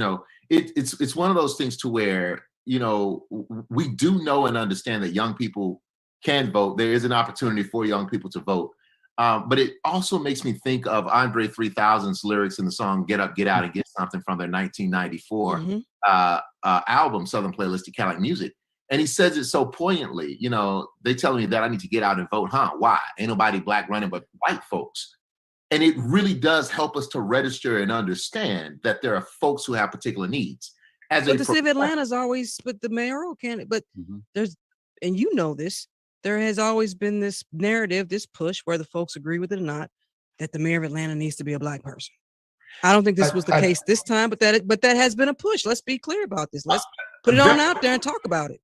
It's one of those things to where, we do know and understand that young people can vote. There is an opportunity for young people to vote. But it also makes me think of Andre 3000's lyrics in the song Get Up, Get Out, and Get Something from their 1994 album, Southern Playlistic Cadillac Music. And he says it so poignantly. You know, they telling me that I need to get out and vote, huh? Why? Ain't nobody black running but white folks. And it really does help us to register and understand that there are folks who have particular needs. But the city of Atlanta's always with the mayoral candidate, but there's, and you know this, there has always been this narrative, this push, whether folks agree with it or not, that the mayor of Atlanta needs to be a black person. I don't think this was the case this time, but that has been a push. Let's be clear about this. Let's put it on out there and talk about it.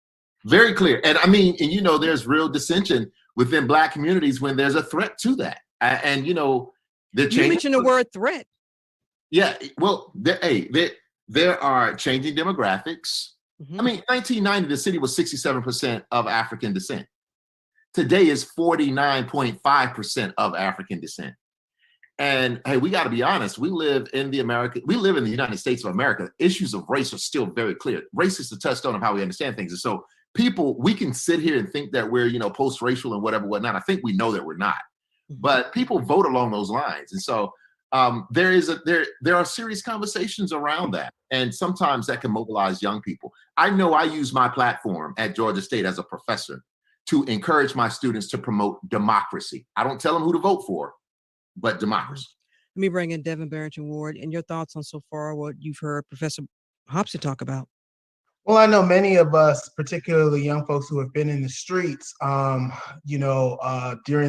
Very clear. And I mean, and you know, there's real dissension within black communities when there's a threat to that. And you know, you mentioned the word threat. Yeah, well, there are changing demographics. I mean, 1990, the city was 67% of African descent. Today is 49.5% of African descent. And hey, we got to be honest. We live in the United States of America. Issues of race are still very clear. Race is the touchstone of how we understand things. And so we can sit here and think that we're, you know, post-racial and whatnot. I think we know that we're not. But people vote along those lines. And so there are serious conversations around that. And sometimes that can mobilize young people. I know I use my platform at Georgia State as a professor to encourage my students to promote democracy. I don't tell them who to vote for, but democracy. Let me bring in Devin, Barrington, Ward, and your thoughts on so far what you've heard Professor Hobson talk about. Well, I know many of us, particularly young folks who have been in the streets, during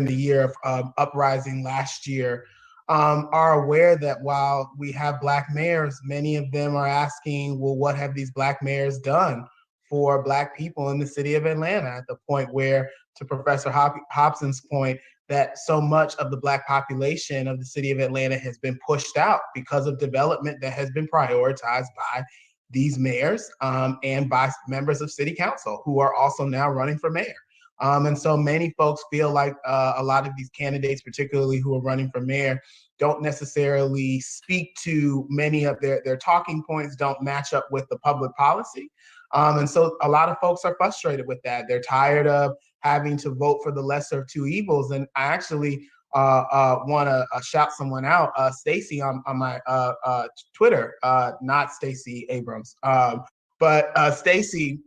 the year of uprising last year, are aware that while we have black mayors, many of them are asking, well, what have these black mayors done for black people in the city of Atlanta? At the point where, to Professor Hobson's point, that so much of the black population of the city of Atlanta has been pushed out because of development that has been prioritized by these mayors and by members of city council who are also now running for mayor. And so many folks feel like a lot of these candidates, particularly who are running for mayor, don't necessarily speak to many of their talking points, don't match up with the public policy. And so a lot of folks are frustrated with that. They're tired of having to vote for the lesser of two evils. And I actually want to shout someone out, Stacy on my Twitter, not Stacey Abrams, but Stacy,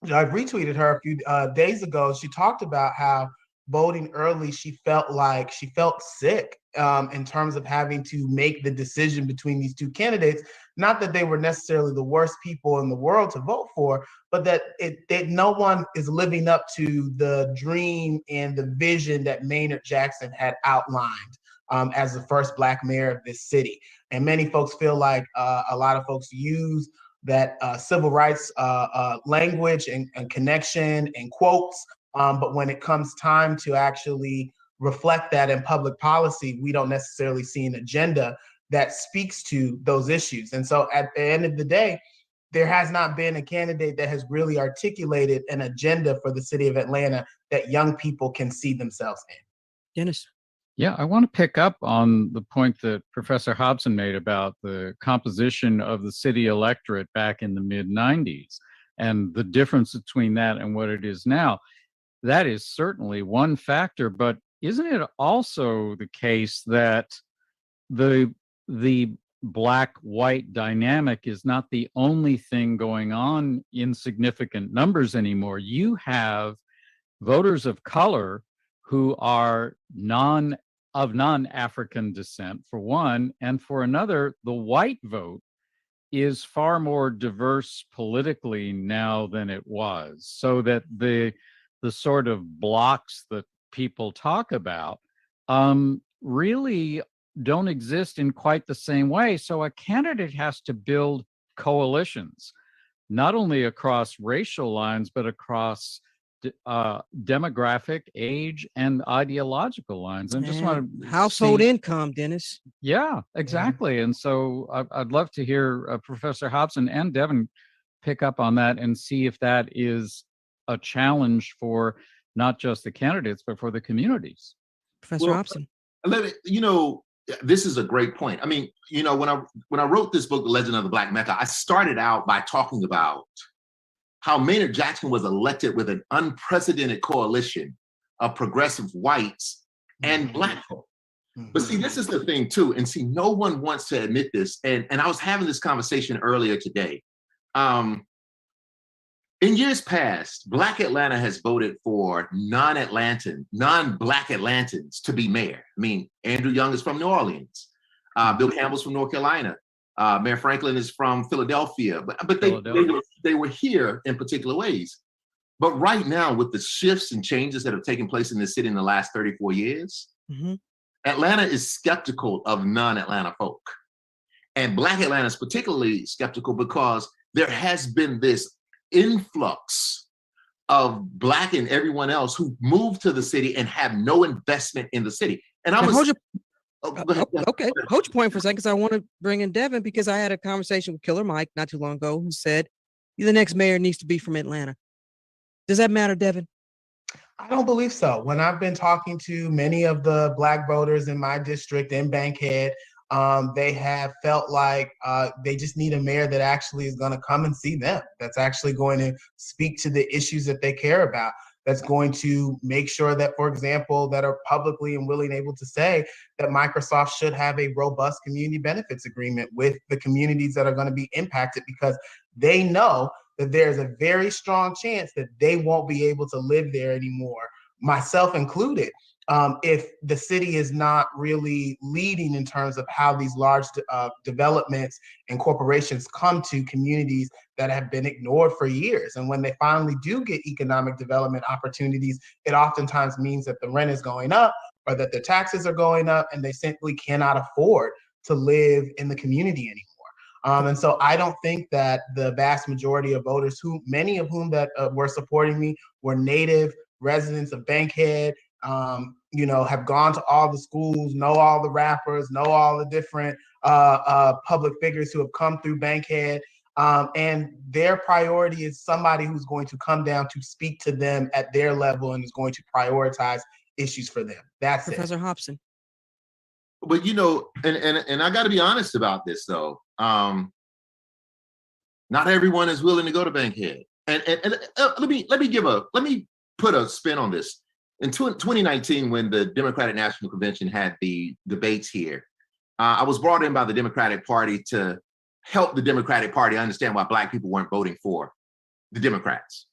I retweeted her a few days ago. She talked about how voting early, she felt sick in terms of having to make the decision between these two candidates. Not that they were necessarily the worst people in the world to vote for, but that no one is living up to the dream and the vision that Maynard Jackson had outlined as the first black mayor of this city. And many folks feel like a lot of folks use that civil rights language and connection and quotes. But when it comes time to actually reflect that in public policy, we don't necessarily see an agenda that speaks to those issues. And so at the end of the day, there has not been a candidate that has really articulated an agenda for the city of Atlanta that young people can see themselves in. Denis. Yeah, I want to pick up on the point that Professor Hobson made about the composition of the city electorate back in the mid-90s and the difference between that and what it is now. That is certainly one factor, but isn't it also the case that the black-white dynamic is not the only thing going on in significant numbers anymore? You have voters of color who are non-African descent, for one, and for another, the white vote is far more diverse politically now than it was, so that the sort of blocks that people talk about really don't exist in quite the same way. So a candidate has to build coalitions, not only across racial lines, but across demographic, age, and ideological lines. And just want to household income, Denis. Yeah, exactly. And so I'd love to hear Professor Hobson and Devin pick up on that and see if that is a challenge for not just the candidates, but for the communities. Professor Hobson. This is a great point. I mean, when I wrote this book, The Legend of the Black Mecca, I started out by talking about how Maynard Jackson was elected with an unprecedented coalition of progressive whites and black folk. But see, this is the thing too, and see, no one wants to admit this. And I was having this conversation earlier today. in years past, Black Atlanta has voted for non-Black Atlantans to be mayor. I mean, Andrew Young is from New Orleans. Bill Campbell's from North Carolina. Mayor Franklin is from Philadelphia. But they were here in particular ways. But right now, with the shifts and changes that have taken place in this city in the last 34 years, Atlanta is skeptical of non-Atlanta folk. And Black Atlanta is particularly skeptical because there has been this influx of Black and everyone else who moved to the city and have no investment in the city. And I was okay, hold your point for a second, because I want to bring in Devin, because I had a conversation with Killer Mike not too long ago who said the next mayor needs to be from Atlanta. Does that matter, Devin? I don't believe so. When I've been talking to many of the Black voters in my district in Bankhead, they have felt like they just need a mayor that actually is going to come and see them, that's actually going to speak to the issues that they care about, that's going to make sure that, for example, that are publicly and willing able to say that Microsoft should have a robust community benefits agreement with the communities that are going to be impacted, because they know that there's a very strong chance that they won't be able to live there anymore, myself included, if the city is not really leading in terms of how these large developments and corporations come to communities that have been ignored for years. And when they finally do get economic development opportunities, it oftentimes means that the rent is going up or that the taxes are going up and they simply cannot afford to live in the community anymore. And so I don't think that the vast majority of voters, many of whom that were supporting me were native residents of Bankhead, have gone to all the schools, know all the rappers, know all the different public figures who have come through Bankhead. And their priority is somebody who's going to come down to speak to them at their level and is going to prioritize issues for them. That's Professor Hobson. But and I got to be honest about this though. Not everyone is willing to go to Bankhead. And let me put a spin on this. In 2019, when the Democratic National Convention had the debates here, I was brought in by the Democratic Party to help the Democratic Party understand why Black people weren't voting for the Democrats.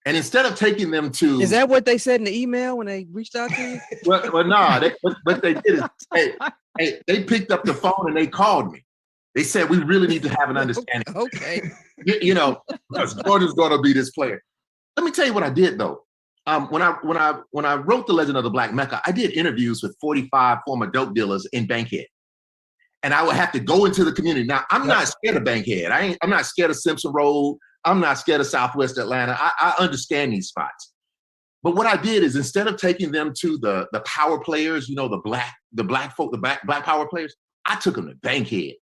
And instead of taking them to— Is that what they said in the email when they reached out to you? well, no, what they did is, they picked up the phone and they called me. They said, we really need to have an understanding. Okay. Because Georgia's going to be this player. Let me tell you what I did though. When I wrote The Legend of the Black Mecca, I did interviews with 45 former dope dealers in Bankhead. And I would have to go into the community. Now, I'm not scared of Bankhead. I'm not scared of Simpson Road. I'm not scared of Southwest Atlanta. I understand these spots. But what I did is, instead of taking them to the power players, the black folk, the black power players, I took them to Bankhead.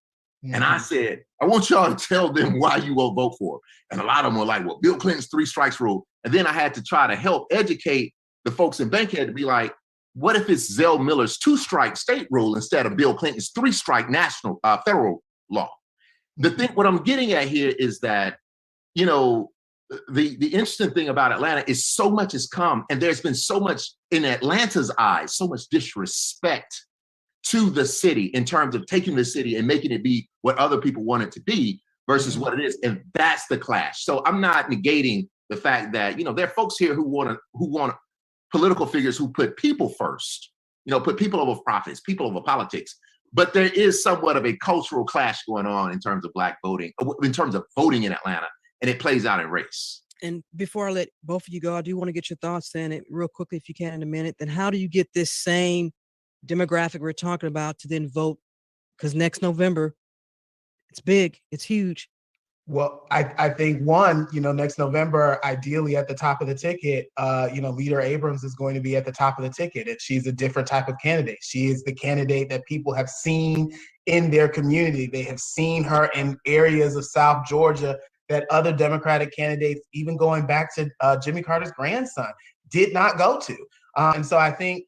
And I said, I want y'all to tell them why you won't vote for him. And a lot of them were like, well, Bill Clinton's 3 strikes rule. And then I had to try to help educate the folks in Bankhead to be like, what if it's Zell Miller's 2-strike state rule instead of Bill Clinton's 3-strike national federal law? What I'm getting at here is that, the interesting thing about Atlanta is so much has come, and there's been so much in Atlanta's eyes, so much disrespect to the city in terms of taking the city and making it be what other people want it to be versus what it is. And that's the clash. So I'm not negating the fact that, there are folks here who want political figures who put people first, put people over profits, people over politics. But there is somewhat of a cultural clash going on in terms of Black voting, in terms of voting in Atlanta, and it plays out in race. And before I let both of you go, I do want to get your thoughts then, real quickly, if you can, in a minute. Then how do you get this same demographic we're talking about to then vote? Because next November, it's big, it's huge. Well, I think next November, ideally at the top of the ticket, Leader Abrams is going to be at the top of the ticket. And she's a different type of candidate. She is the candidate that people have seen in their community. They have seen her in areas of South Georgia that other Democratic candidates, even going back to Jimmy Carter's grandson, did not go to. And so I think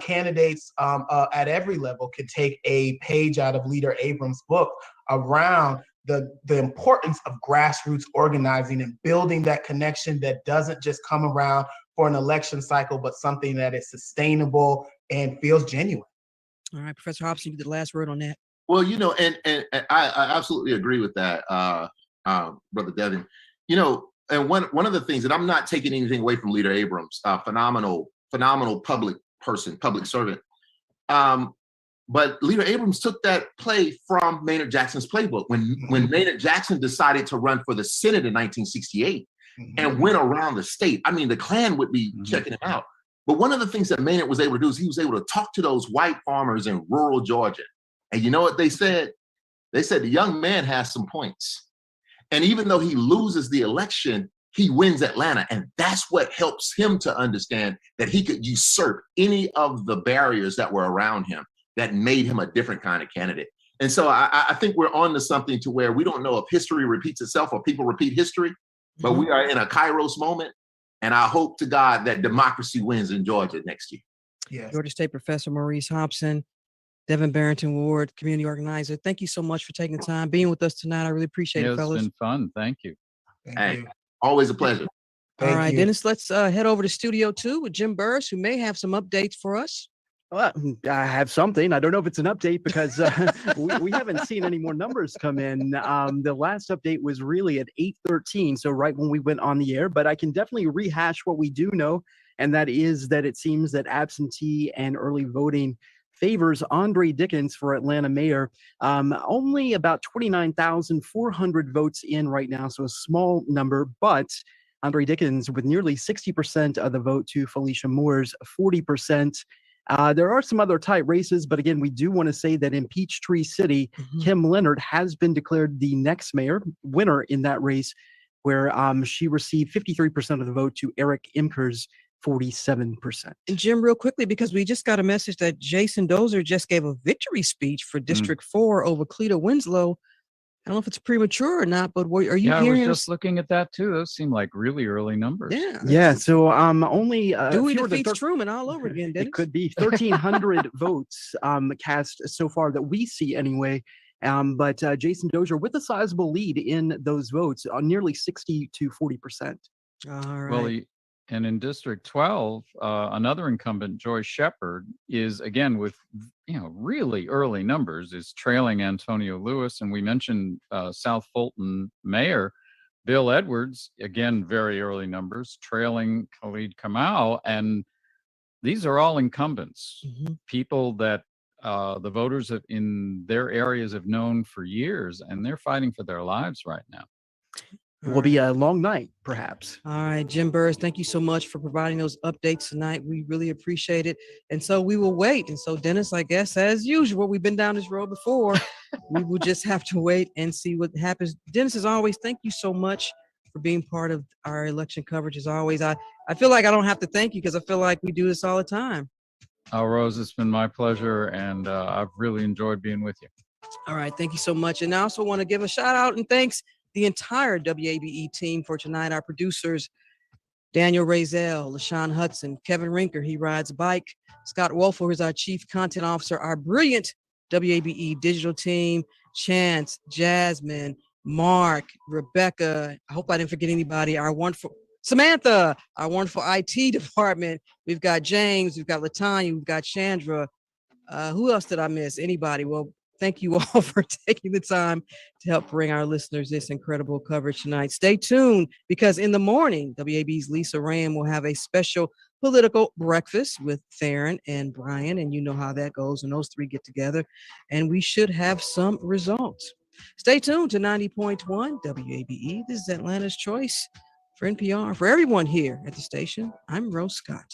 candidates at every level could take a page out of Leader Abrams' book around the importance of grassroots organizing and building that connection that doesn't just come around for an election cycle, but something that is sustainable and feels genuine. All right, Professor Hobson, you get the last word on that. Well, and I absolutely agree with that, Brother Devin. one of the things, and I'm not taking anything away from Leader Abrams, phenomenal public person, public servant. But Leader Abrams took that play from Maynard Jackson's playbook. When Maynard Jackson decided to run for the Senate in 1968 and went around the state, I mean, the Klan would be checking him out. But one of the things that Maynard was able to do is he was able to talk to those white farmers in rural Georgia. And you know what they said? They said the young man has some points. And even though he loses the election, he wins Atlanta. And that's what helps him to understand that he could usurp any of the barriers that were around him that made him a different kind of candidate. And so I think we're on to something to where we don't know if history repeats itself or people repeat history, but we are in a Kairos moment. And I hope to God that democracy wins in Georgia next year. Yes. Georgia State Professor Maurice Hobson, Devin Barrington Ward, community organizer. Thank you so much for taking the time, being with us tonight. I really appreciate it, fellas. It's been fun. Thank you. Thank you. Always a pleasure. All right, Dennis, let's head over to Studio 2 with Jim Burris, who may have some updates for us. Well, I have something. I don't know if it's an update because we haven't seen any more numbers come in. The last update was really at 8:13, so right when we went on the air. But I can definitely rehash what we do know, and that is that it seems that absentee and early voting favors Andre Dickens for Atlanta mayor. Only about 29,400 votes in right now, so a small number, but Andre Dickens with nearly 60% of the vote to Felicia Moore's 40%. There are some other tight races, but again, we do want to say that in Peachtree City, Kim Leonard has been declared the next mayor winner in that race, where she received 53% of the vote to Eric Imker's 47%. And Jim, real quickly, because we just got a message that Jason Dozier just gave a victory speech for District 4 over Cleta Winslow. I don't know if it's premature or not, but are you hearing? I was just looking at that too. Those seem like really early numbers. Yeah. So only Dewey defeats Truman all over again. Dennis. It could be 1,300 votes cast so far that we see anyway. But Jason Dozier with a sizable lead in those votes, on nearly 60 to 40%. All right. Well, and in District 12, another incumbent, Joy Shepard, is again with really early numbers, is trailing Antonio Lewis. And we mentioned South Fulton Mayor Bill Edwards, again very early numbers, trailing Khalid Kamau. And these are all incumbents, people that the voters in their areas have known for years, and they're fighting for their lives right now. It will be a long night, perhaps. All right, Jim Burris, thank you so much for providing those updates tonight. We really appreciate it. And so we will wait. And so, Dennis, I guess, as usual, we've been down this road before. We will just have to wait and see what happens. Dennis, as always, thank you so much for being part of our election coverage. As always, I feel like I don't have to thank you because I feel like we do this all the time. Oh, Rose, it's been my pleasure, and I've really enjoyed being with you. All right, thank you so much. And I also want to give a shout out and thanks the entire WABE team for tonight. Our producers, Daniel Razel, LaShawn Hudson, Kevin Rinker, he rides a bike. Scott Wolfer is our chief content officer. Our brilliant WABE digital team, Chance, Jasmine, Mark, Rebecca. I hope I didn't forget anybody. Our wonderful Samantha, our wonderful IT department. We've got James, we've got Latanya, we've got Chandra. Who else did I miss? Anybody? Well, thank you all for taking the time to help bring our listeners this incredible coverage tonight. Stay tuned because in the morning, WAB's Lisa Rand will have a special political breakfast with Theron and Brian. And you know how that goes when those three get together. And we should have some results. Stay tuned to 90.1 WABE. This is Atlanta's Choice for NPR. For everyone here at the station, I'm Rose Scott.